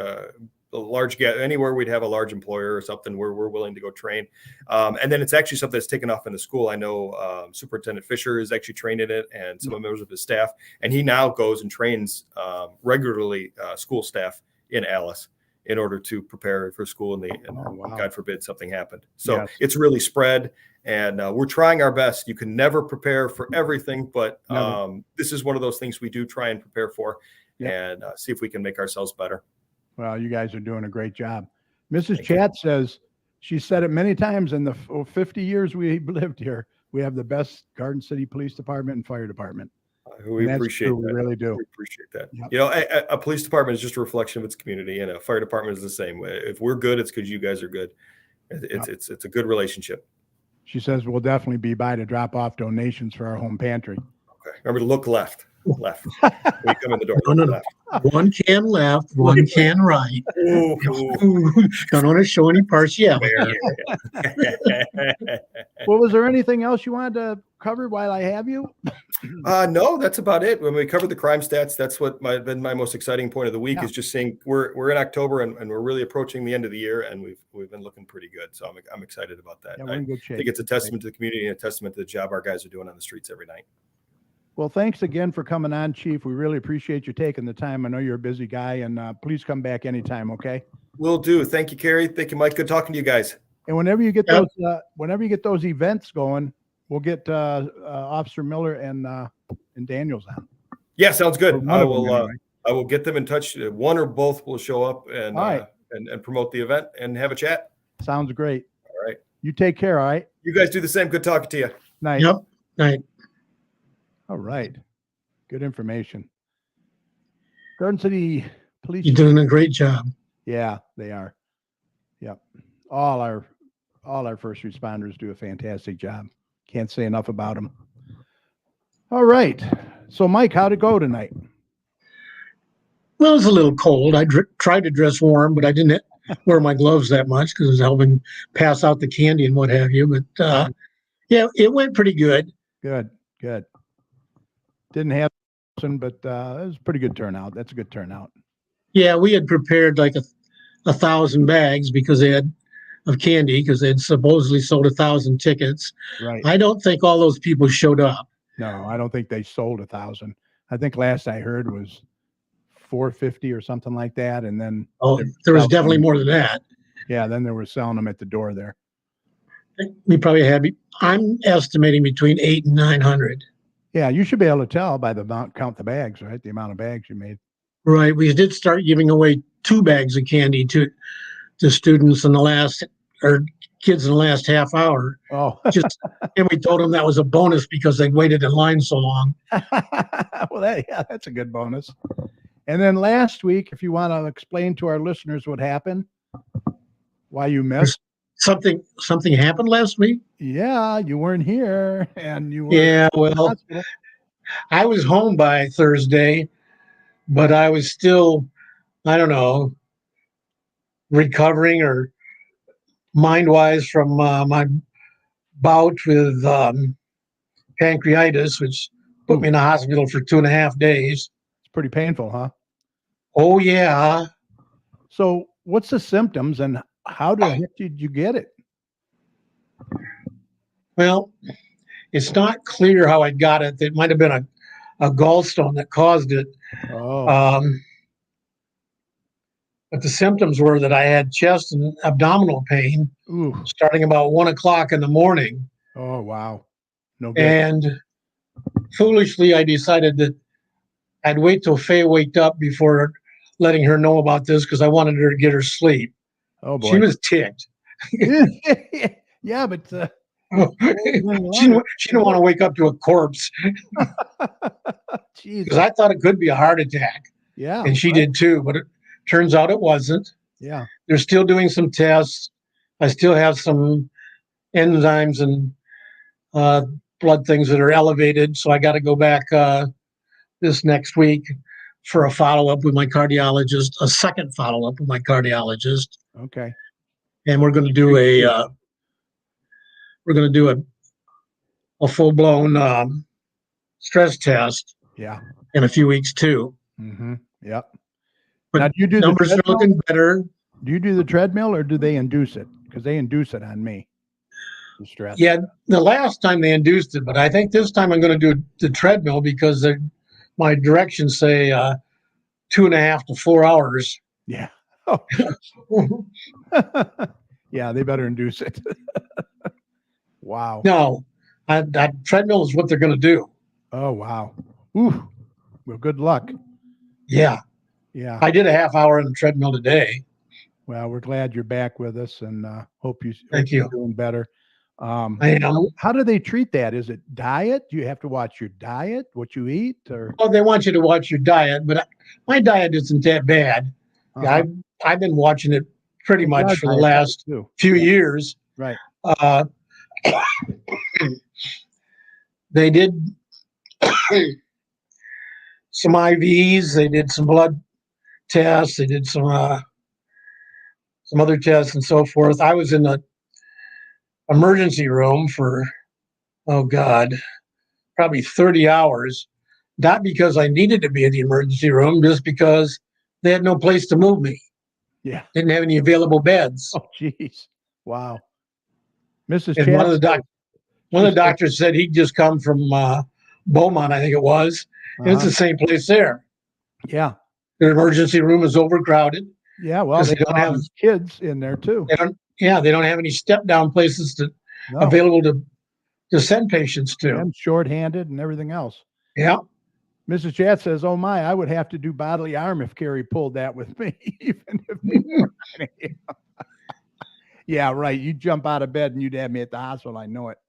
large anywhere we'd have a large employer or something where we're willing to go train. And then it's actually something that's taken off in the school. I know Superintendent Fisher is actually trained in it, and some members of his staff, and he now goes and trains regularly school staff in Alice in order to prepare for school and God forbid something happened. So it's really spread, and we're trying our best. You can never prepare for everything, but this is one of those things we do try and prepare for and see if we can make ourselves better. Well, you guys are doing a great job. Mrs. Chat says, she said it many times in the 50 years we lived here, we have the best Garden City Police Department and Fire Department. We appreciate that. We really do. We appreciate that. Yep. A police department is just a reflection of its community, and a fire department is the same way. If we're good, it's because you guys are good. It's a good relationship. She says we'll definitely be by to drop off donations for our home pantry. Okay. Remember to look left. When you come in the door. No. Left. One can left, one can right. Don't want to show any partiality. Well, was there anything else you wanted to cover while I have you? No, that's about it. When we covered the crime stats, that's what been my most exciting point of the week is just seeing we're in October and we're really approaching the end of the year, and we've been looking pretty good. So I'm excited about that. Yeah, we're in good shape. I think it's a testament to the community and a testament to the job our guys are doing on the streets every night. Well, thanks again for coming on, Chief. We really appreciate you taking the time. I know you're a busy guy, and please come back anytime, okay? Will do. Thank you, Carrie. Thank you, Mike. Good talking to you guys. And whenever you get those events going, we'll get Officer Miller and Daniels on. Yeah, sounds good. I will get them in touch. One or both will show up and promote the event and have a chat. Sounds great. All right. You take care. All right. You guys do the same. Good talking to you. Night. Yep. Night. All right. Good information. Garden City Police. You're doing a great job. Yeah, they are. Yep. All our first responders do a fantastic job. Can't say enough about them. All right. So, Mike, how'd it go tonight? Well, it was a little cold. I tried to dress warm, but I didn't wear my gloves that much because I was helping pass out the candy and what have you. But yeah, it went pretty good. Good. Didn't have, but it was a pretty good turnout. That's a good turnout. Yeah, we had prepared like 1,000 bags because they had of candy because they had supposedly sold 1,000 tickets. Right. I don't think all those people showed up. No, I don't think they sold 1,000. I think last I heard was 450 or something like that, and then there was definitely more than that. Yeah, then they were selling them at the door there. We probably had. I'm estimating between 800 and 900. Yeah, you should be able to tell by the amount, count the bags, right? The amount of bags you made. Right. We did start giving away 2 bags of candy to students in the last, or kids in the last half hour. Oh. And we told them that was a bonus because they'd waited in line so long. Well, that's a good bonus. And then last week, if you want to explain to our listeners what happened, why you missed. Something happened last week? Yeah, you weren't here, and you were. Yeah, well, I was home by Thursday, but I was still, I don't know, recovering or mind-wise from my bout with pancreatitis, which put me in the hospital for 2.5 days. It's pretty painful, huh? Oh, yeah. So what's the symptoms, and how the heck did you get it? Well, it's not clear how I got it. It might have been a gallstone that caused it. Oh. But the symptoms were that I had chest and abdominal pain starting about 1 o'clock in the morning. Oh, wow. No good. And foolishly, I decided that I'd wait till Faye waked up before letting her know about this because I wanted her to get her sleep. Oh, boy. She was ticked. Yeah, but she didn't want to wake up to a corpse because I thought it could be a heart attack. Yeah. And she did too, but it turns out it wasn't. Yeah. They're still doing some tests. I still have some enzymes and blood things that are elevated. So I got to go back this next week for a follow-up with my cardiologist, a second follow-up with my cardiologist. Okay. And we're going to do a full-blown stress test. Yeah. In a few weeks too. Mm-hmm. Yep. But now, do you do numbers are looking better. Do you do the treadmill or do they induce it? Because they induce it on me. The stress. Yeah, the last time they induced it, but I think this time I'm going to do the treadmill because my directions say 2.5 to 4 hours. Yeah. Oh, yeah, they better induce it. Wow. No, that treadmill is what they're going to do. Oh, wow. Ooh. Well, good luck. Yeah. Yeah. I did a half hour on the treadmill today. Well, we're glad you're back with us, and hope you're doing better. I am. How do they treat that? Is it diet? Do you have to watch your diet, what you eat, or? Well, they want you to watch your diet, but my diet isn't that bad. I've been watching it pretty much for the last few years. Right. They did some IVs. They did some blood tests. They did some other tests and so forth. I was in the emergency room for, probably 30 hours, not because I needed to be in the emergency room, just because they had no place to move me. Yeah. Didn't have any available beds. Oh, geez. Wow. Mrs. And one of the doctors said he'd just come from Beaumont, I think it was. And it's the same place there. Yeah. Their emergency room is overcrowded. Yeah, well, they don't have kids in there too. They don't have any step down places available to send patients to. And shorthanded and everything else. Yeah. Mrs. Chat says, "Oh my, I would have to do bodily harm if Carrie pulled that with me, even if they weren't." Yeah, right. You jump out of bed and you'd have me at the hospital. I know it.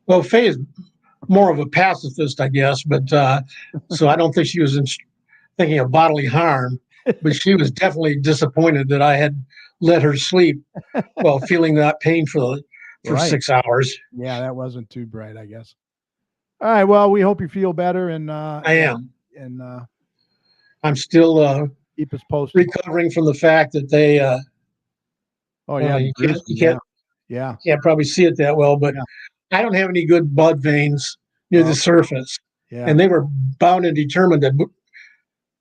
Well, Faye is more of a pacifist, I guess, but so I don't think she was thinking of bodily harm, but she was definitely disappointed that I had let her sleep while feeling that pain for 6 hours. Yeah, that wasn't too bright, I guess. All right. Well, we hope you feel better, and I am, and I'm still keep us posted. Recovering from the fact that they. You can't probably see it that well, but I don't have any good blood veins near the surface. Yeah. And they were bound and determined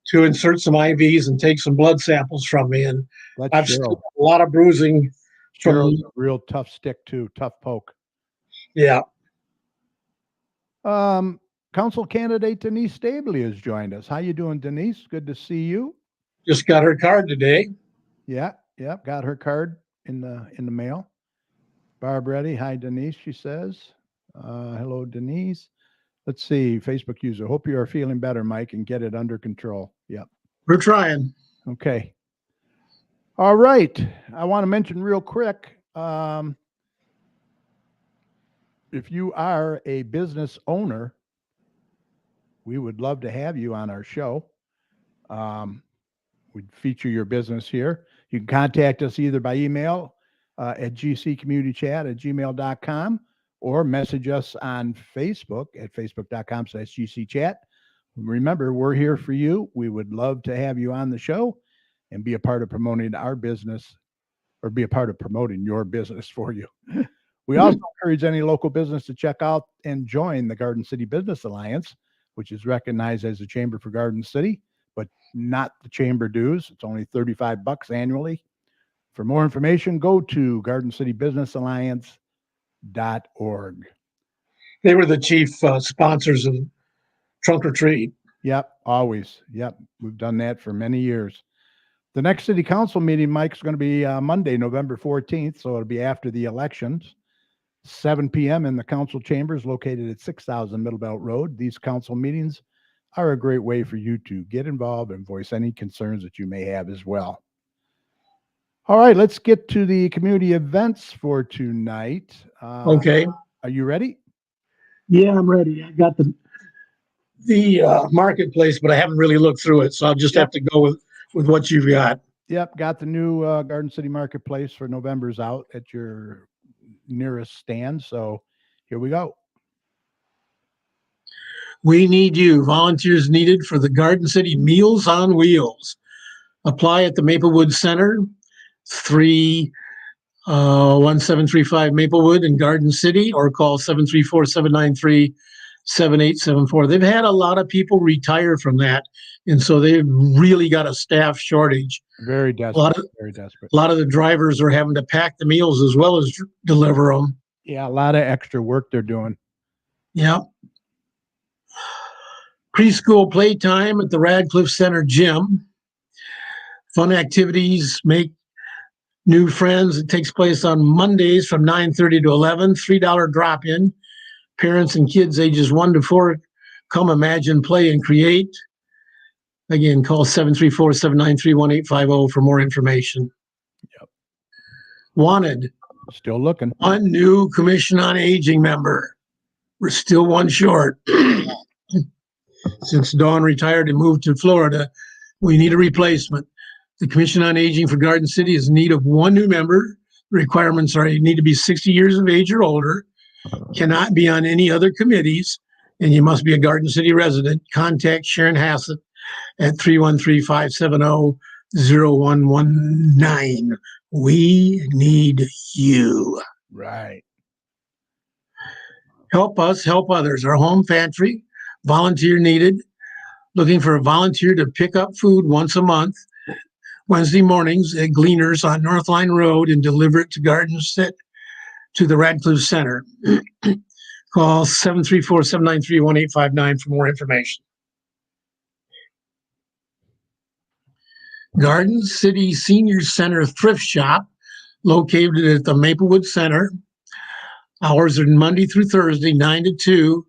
to insert some IVs and take some blood samples from me. And I've still got a lot of bruising. Cheryl's a real tough stick too, tough poke. Yeah. Council candidate Denise Stabley has joined us. How you doing, Denise? Good to see you. Just got her card today. Yeah, got her card in the mail. Barb Reddy, hi Denise, she says. Hello, Denise. Let's see, Facebook user. Hope you are feeling better, Mike, and get it under control. Yep. We're trying. Okay. All right. I want to mention real quick, if you are a business owner, we would love to have you on our show. We'd feature your business here. You can contact us either by email at gcommunitychat@gmail.com or message us on Facebook at facebook.com/gcchat. Remember, we're here for you. We would love to have you on the show and be a part of promoting our business, or be a part of promoting your business for you. We also encourage any local business to check out and join the Garden City Business Alliance, which is recognized as a chamber for Garden City, but not the chamber dues. It's only $35 annually. For more information, go to gardencitybusinessalliance.org. They were the chief sponsors of Trunk or Treat. Yep, always. Yep, we've done that for many years. The next city council meeting, Mike, is going to be Monday, November 14th, so it'll be after the elections. 7 p.m. in the council chambers located at 6,000 Middlebelt Road. These council meetings are a great way for you to get involved and voice any concerns that you may have as well. All right, let's get to the community events for tonight. Okay. Are you ready? Yeah, I'm ready. I got the marketplace, but I haven't really looked through it, so I'll just have to go with what you've got. Yep, got the new Garden City Marketplace for November's out at your nearest stand. So here we go. We need you. Volunteers needed for the Garden City Meals on Wheels. Apply at the Maplewood Center, 31735 Maplewood in Garden City, or call 734-793-7874. They've had a lot of people retire from that And so they've really got a staff shortage. Very desperate. Very desperate. A lot of the drivers are having to pack the meals as well as deliver them. Yeah, a lot of extra work they're doing. Yeah. Preschool playtime at the Radcliffe Center gym. Fun activities, make new friends. It takes place on Mondays from 9:30 to 11, $3 drop-in. Parents and kids ages 1 to 4 come imagine, play, and create. Again, call 734-793-1850 for more information. Yep. Wanted. Still looking. One new Commission on Aging member. We're still one short. Since Dawn retired and moved to Florida, we need a replacement. The Commission on Aging for Garden City is in need of one new member. The requirements are you need to be 60 years of age or older, cannot be on any other committees, and you must be a Garden City resident. Contact Sharon Hassett at 313-570-0119. We need you. Right. Help us, help others. Our home pantry, volunteer needed. Looking for a volunteer to pick up food once a month, Wednesday mornings at Gleaners on North Line Road, and deliver it to to the Radcliffe Center. Call 734-793-1859 for more information. Garden City Senior Center Thrift Shop, located at the Maplewood Center. Hours are Monday through Thursday, 9 to 2.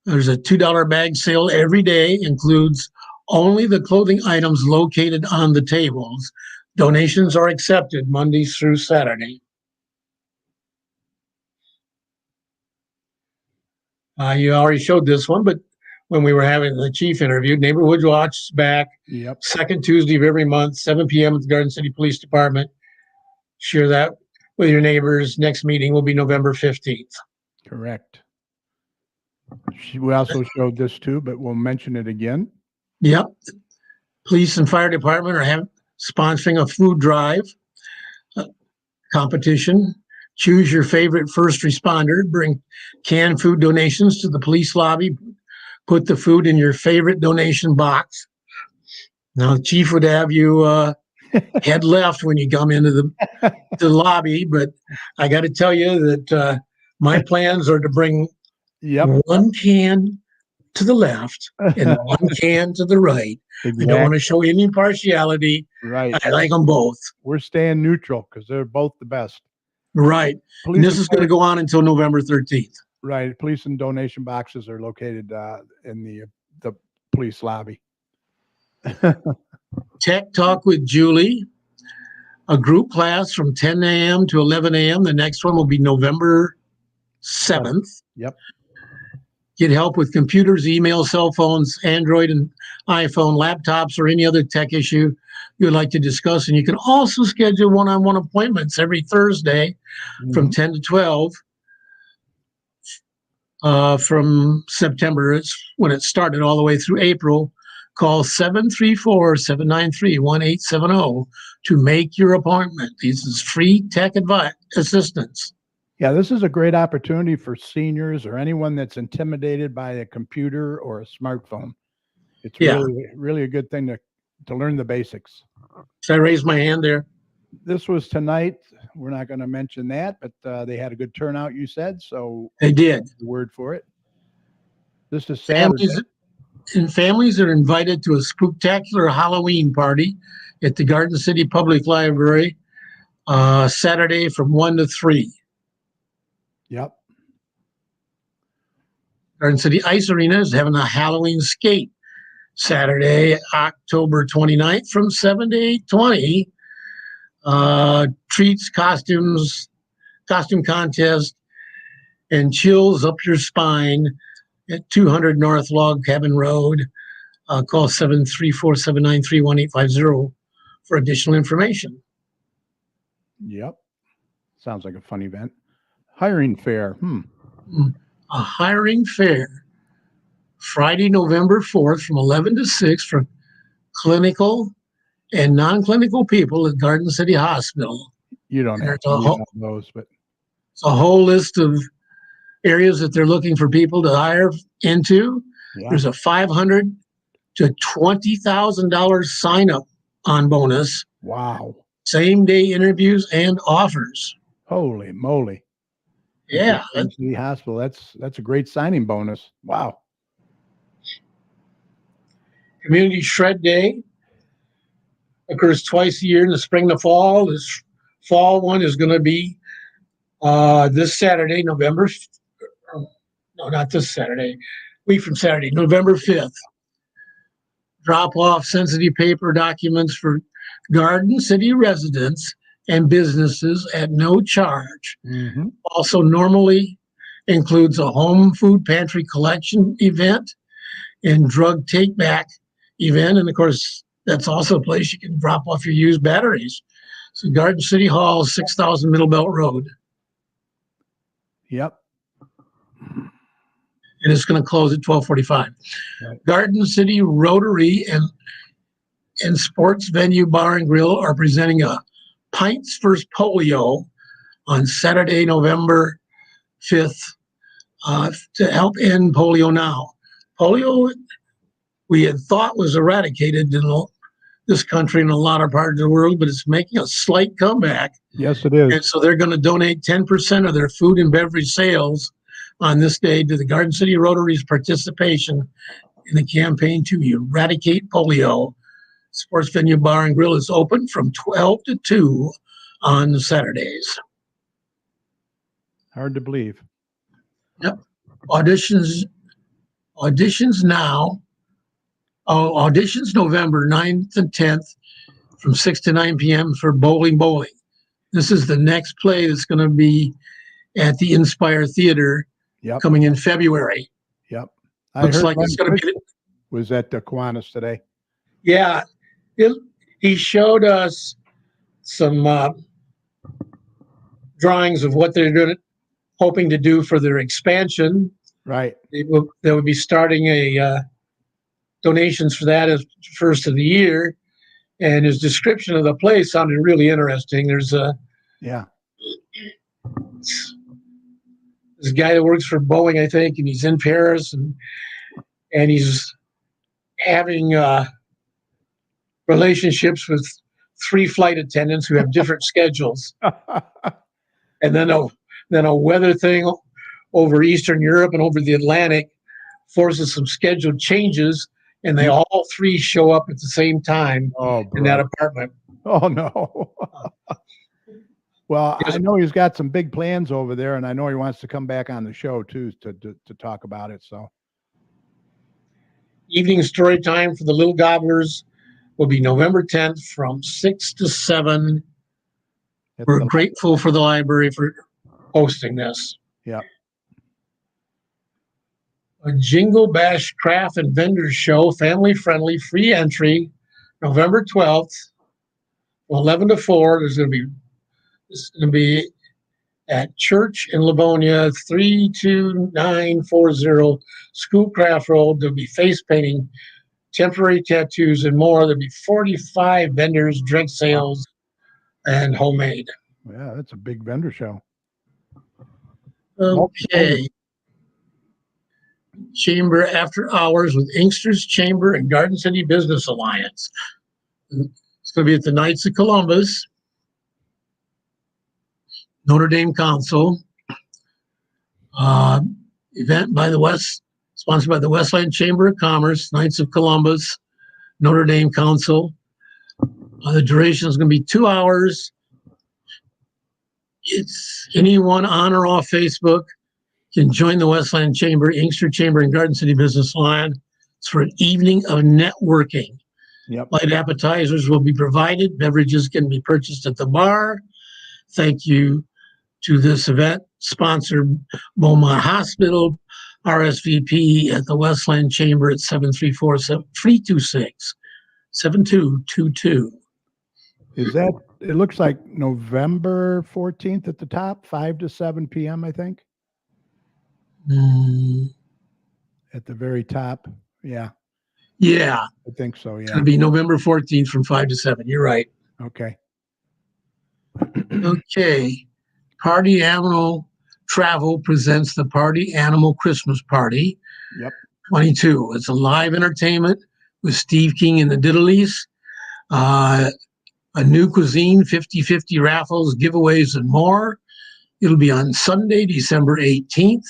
There's a $2 bag sale every day, includes only the clothing items located on the tables. Donations are accepted Mondays through Saturday. You already showed this one, but when we were having the chief interview, Neighborhood Watch is back. Yep. Second Tuesday of every month, 7 p.m. at the Garden City Police Department. Share that with your neighbors. Next meeting will be November 15th. Correct. We also showed this too, but we'll mention it again. Yep. Police and Fire Department are sponsoring a food drive competition. Choose your favorite first responder. Bring canned food donations to the police lobby. Put the food in your favorite donation box. Now, the chief would have you head left when you come into the lobby, but I got to tell you that my plans are to bring one can to the left and one can to the right. Exactly. I don't want to show any partiality. Right. I like them both. We're staying neutral because they're both the best. Right. And this is going to go on until November 13th. Right. Police and donation boxes are located in the police lobby. Tech Talk with Julie, a group class from 10 a.m. to 11 a.m. The next one will be November 7th. Yep. Get help with computers, email, cell phones, Android and iPhone, laptops, or any other tech issue you would like to discuss. And you can also schedule one-on-one appointments every Thursday from 10 to 12 from September. It's when it started all the way through April. Call 734-793-1870 to make your appointment. This is free tech assistance. Yeah, this is a great opportunity for seniors or anyone that's intimidated by a computer or a smartphone. It's really a good thing to learn the basics. Should I raise my hand there? This was tonight. We're not going to mention that, but they had a good turnout, you said. So they did. The word for it. This is Saturday. Families are invited to a spooktacular Halloween party at the Garden City Public Library Saturday from 1 to 3. Yep. Garden City Ice Arena is having a Halloween skate Saturday, October 29th from 7 to 8:20. Treats, costumes, costume contest, and chills up your spine at 200 North Log Cabin Road. Call 734-793-1850 for additional information. Yep. Sounds like a fun event. Hiring fair. A hiring fair. Friday, November 4th from 11 to 6 for clinical and non-clinical people at Garden City Hospital. You don't have to those, but it's a whole list of areas that they're looking for people to hire into. Yeah. There's a $500 to $20,000 sign-up on bonus, Wow. same-day interviews and offers. Holy moly. Yeah. City Hospital. That's a great signing bonus. Wow. Community Shred Day occurs twice a year in the spring and the fall. This fall one is going to be this Saturday, November. No, not this Saturday. Week from Saturday, November 5th. Drop off sensitive paper documents for Garden City residents and businesses at no charge. Mm-hmm. Also, normally includes a home food pantry collection event and drug take back event. And of course, that's also a place you can drop off your used batteries. So Garden City Hall, 6,000 Middle Belt Road. Yep. And it's going to close at 12:45. Right. Garden City Rotary and Sports Venue Bar and Grill are presenting a Pints vs. Polio on Saturday, November 5th to help end polio now. Polio, we had thought was eradicated in this country and a lot of parts of the world, but it's making a slight comeback. Yes, it is. And so they're going to donate 10% of their food and beverage sales on this day to the Garden City Rotary's participation in the campaign to eradicate polio. Sports Venue Bar and Grill is open from 12 to 2 on Saturdays. Hard to believe. Yep. Auditions now. Auditions November 9th and 10th from 6 to 9 p.m. for Bowling. This is the next play that's going to be at the Inspire Theater coming in February. Yep. Looks like it's going to be. Was at the Kiwanis today. Yeah. He showed us some drawings of what they're hoping to do for their expansion. Right. They would be starting a donations for that as first of the year, and his description of the place sounded really interesting. There's this guy that works for Boeing, I think, and he's in Paris, and he's having relationships with 3 flight attendants who have different schedules, and then a weather thing over Eastern Europe and over the Atlantic forces some scheduled changes, and they all 3 show up at the same time in that apartment. Oh no. Well, I know he's got some big plans over there, and I know he wants to come back on the show too to talk about it. So, evening story time for the Little Gobblers will be November 10th from 6 to 7. We're grateful for the library for hosting this. Yeah. A Jingle Bash Craft and Vendors Show, family friendly, free entry, November 12th, 11 to 4. It's going to be at Church in Livonia, 32940 Schoolcraft Road. There'll be face painting, temporary tattoos, and more. There'll be 45 vendors, drink sales, and homemade. Yeah, that's a big vendor show. Okay. Chamber After Hours with Inkster's Chamber and Garden City Business Alliance. It's going to be at the Knights of Columbus, Notre Dame Council. Event by sponsored by the Westland Chamber of Commerce, Knights of Columbus, Notre Dame Council. The duration is going to be 2 hours. It's anyone on or off Facebook can join the Westland Chamber, Inkster Chamber, and Garden City Business Alliance. It's for an evening of networking. Yep. Light appetizers will be provided. Beverages can be purchased at the bar. Thank you to this event sponsor, Beaumont Hospital, RSVP at the Westland Chamber at 734-326-7222. Is that, it looks like November 14th at the top, 5 to 7 p.m., I think. At the very top. Yeah. Yeah. I think so, yeah. It's going to be November 14th from 5 to 7. You're right. Okay. Okay. Party Animal Travel presents the Party Animal Christmas Party. Yep. 22. It's a live entertainment with Steve King and the Diddleys. A new cuisine, 50-50 raffles, giveaways, and more. It'll be on Sunday, December 18th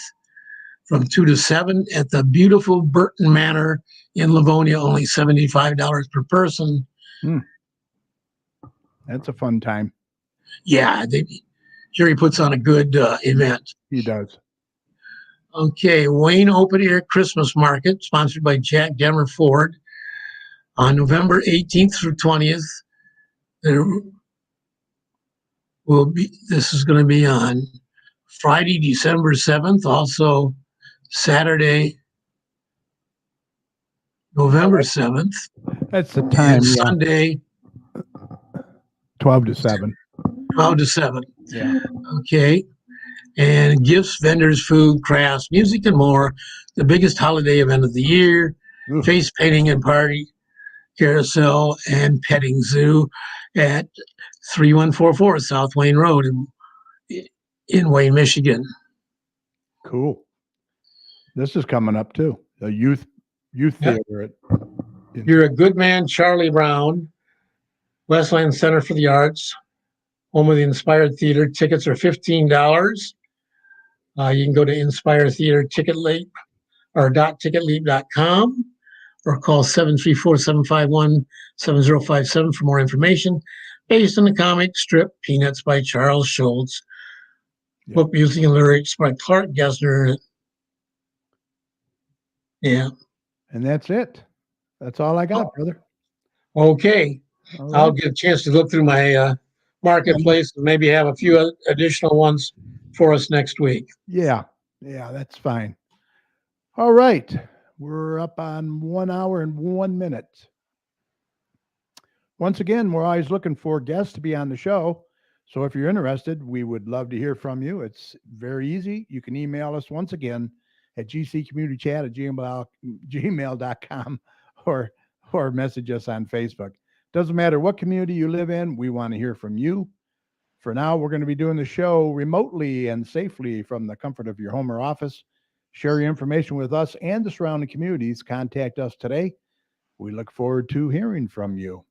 from 2 to 7 at the beautiful Burton Manor in Livonia, only $75 per person. That's a fun time. Yeah, Jerry puts on a good event. He does. Okay, Wayne Open Air Christmas Market, sponsored by Jack Demmer Ford, on November 18th through 20th. This is going to be on Friday, December 7th, also Saturday, November 7th. That's the time. And Sunday, 12 to 7. 12 to 7. Yeah. Okay. And gifts, vendors, food, crafts, music, and more. The biggest holiday event of the year. Ooh. Face painting and party carousel and petting zoo at 3144 South Wayne Road in Wayne, Michigan. Cool. This is coming up too. The youth theater. You're a Good Man, Charlie Brown, Westland Center for the Arts, home of the Inspired Theater. Tickets are $15. You can go to Inspire Theater .ticketleap.com or call 734-751-7057 for more information. Based on the comic strip Peanuts by Charles Schulz. Yeah. Book music and lyrics by Clark Gessner. Yeah. And that's it. That's all I got, brother. Okay. All I'll right. get a chance to look through my marketplace and maybe have a few additional ones for us next week. Yeah, that's fine. All right. We're up on 1 hour and 1 minute. Once again, we're always looking for guests to be on the show. So if you're interested, we would love to hear from you. It's very easy. You can email us once again at gcommunitychat@gmail.com or message us on Facebook. Doesn't matter what community you live in, we want to hear from you. For now, we're going to be doing the show remotely and safely from the comfort of your home or office. Share your information with us and the surrounding communities. Contact us today. We look forward to hearing from you.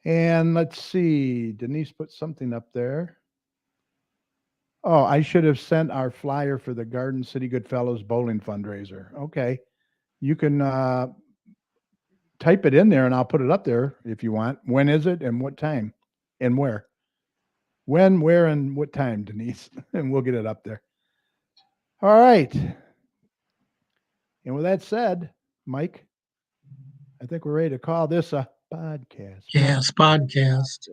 And let's see, Denise put something up there. Oh, I should have sent our flyer for the Garden City Goodfellows bowling fundraiser. Okay. You can type it in there and I'll put it up there if you want. When is it and what time and where? When, where, and what time, Denise? And we'll get it up there. All right. And with that said, Mike, I think we're ready to call this a podcast. Yes, podcast.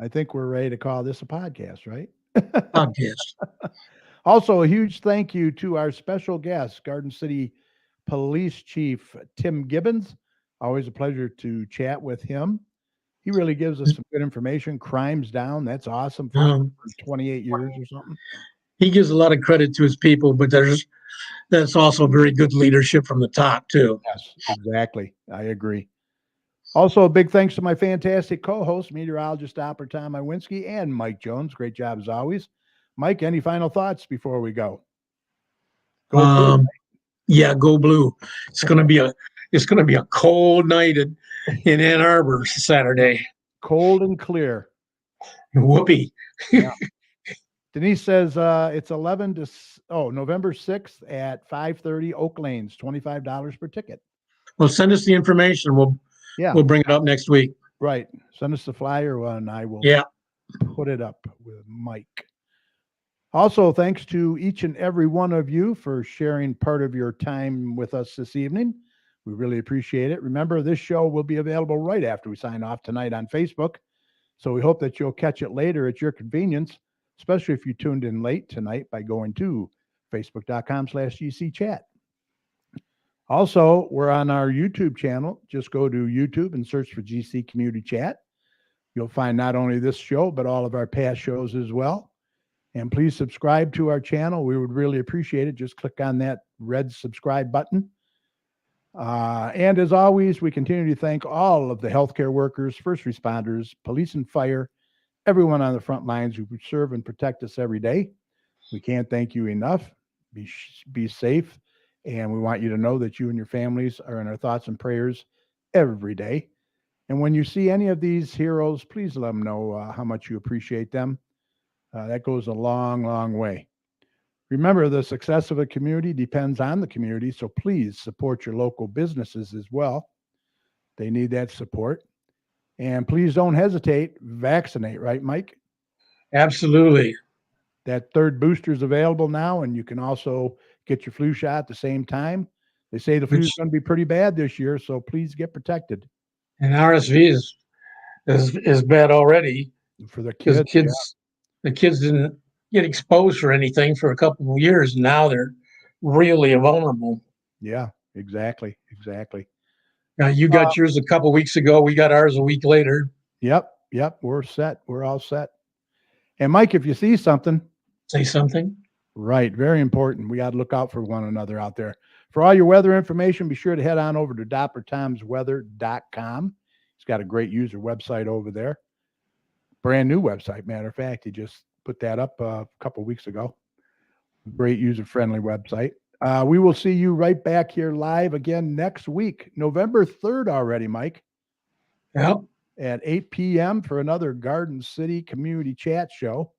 I think we're ready to call this a podcast, right? Podcast. Also, a huge thank you to our special guest, Garden City Police Chief Tim Gibbons. Always a pleasure to chat with him. He really gives us some good information. Crime's down. That's awesome for 28 years or something. He gives a lot of credit to his people, but that's also very good leadership from the top, too. Yes, exactly. I agree. Also, a big thanks to my fantastic co-host, meteorologist Dr. Tom Iwinski, and Mike Jones. Great job as always. Mike, any final thoughts before we go? Go blue. Yeah, go blue. It's going to be a cold night in Ann Arbor Saturday. Cold and clear. Whoopee. Yeah. Denise says it's November 6th at 5:30 Oak Lanes, $25 per ticket. Well, send us the information. We'll bring it up next week. Right. Send us the flyer and I will put it up with Mike. Also, thanks to each and every one of you for sharing part of your time with us this evening. We really appreciate it. Remember, this show will be available right after we sign off tonight on Facebook. So we hope that you'll catch it later at your convenience, especially if you tuned in late tonight by going to facebook.com/GCChat. Also, we're on our YouTube channel. Just go to YouTube and search for GC Community Chat. You'll find not only this show, but all of our past shows as well. And please subscribe to our channel. We would really appreciate it. Just click on that red subscribe button. And as always, we continue to thank all of the healthcare workers, first responders, police and fire, everyone on the front lines who serve and protect us every day. We can't thank you enough. Be safe And we want you to know that you and your families are in our thoughts and prayers every day. And when you see any of these heroes, please let them know how much you appreciate them. That goes a long, long way. Remember, the success of a community depends on the community, so please support your local businesses as well. They need that support. And please don't hesitate. Vaccinate, right, Mike? Absolutely. That third booster is available now, and you can also get your flu shot at the same time. They say the flu is going to be pretty bad this year, so please get protected. And RSV is bad already For the because kids, the kids didn't get exposed for anything for a couple of years. Now they're really vulnerable. Yeah, exactly. Now you got yours a couple of weeks ago. We got ours a week later. Yep. We're set. We're all set. And Mike, if you see something, say something. Right. Very important. We got to look out for one another out there. For all your weather information, be sure to head on over to DopplerTomsWeather.com. He's got a great user website over there. Brand new website, matter of fact. He just put that up a couple weeks ago. Great user-friendly website. We will see you right back here live again next week, November 3rd already, Mike. Yep. At 8 p.m. for another Garden City Community Chat show.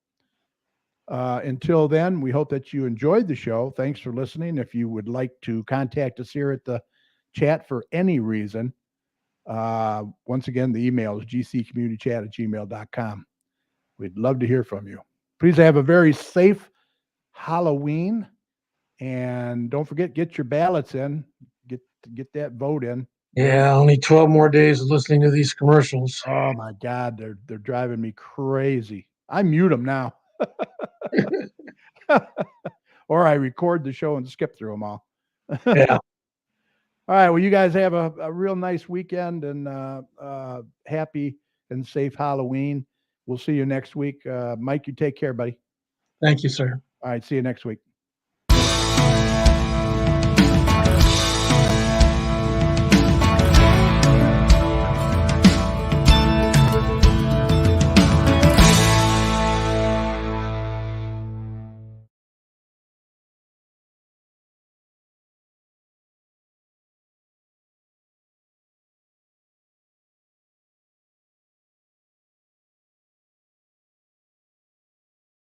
Until then, we hope that you enjoyed the show. Thanks for listening. If you would like to contact us here at the chat for any reason, once again, the email is gccommunitychat@gmail.com. We'd love to hear from you. Please have a very safe Halloween. And don't forget, get your ballots in. Get that vote in. Yeah, only 12 more days of listening to these commercials. Oh my God, they're driving me crazy. I mute them now. Or I record the show and skip through them all. Yeah. All right. Well, you guys have a real nice weekend and happy and safe Halloween. We'll see you next week. Mike, you take care, buddy. Thank you, sir. All right. See you next week.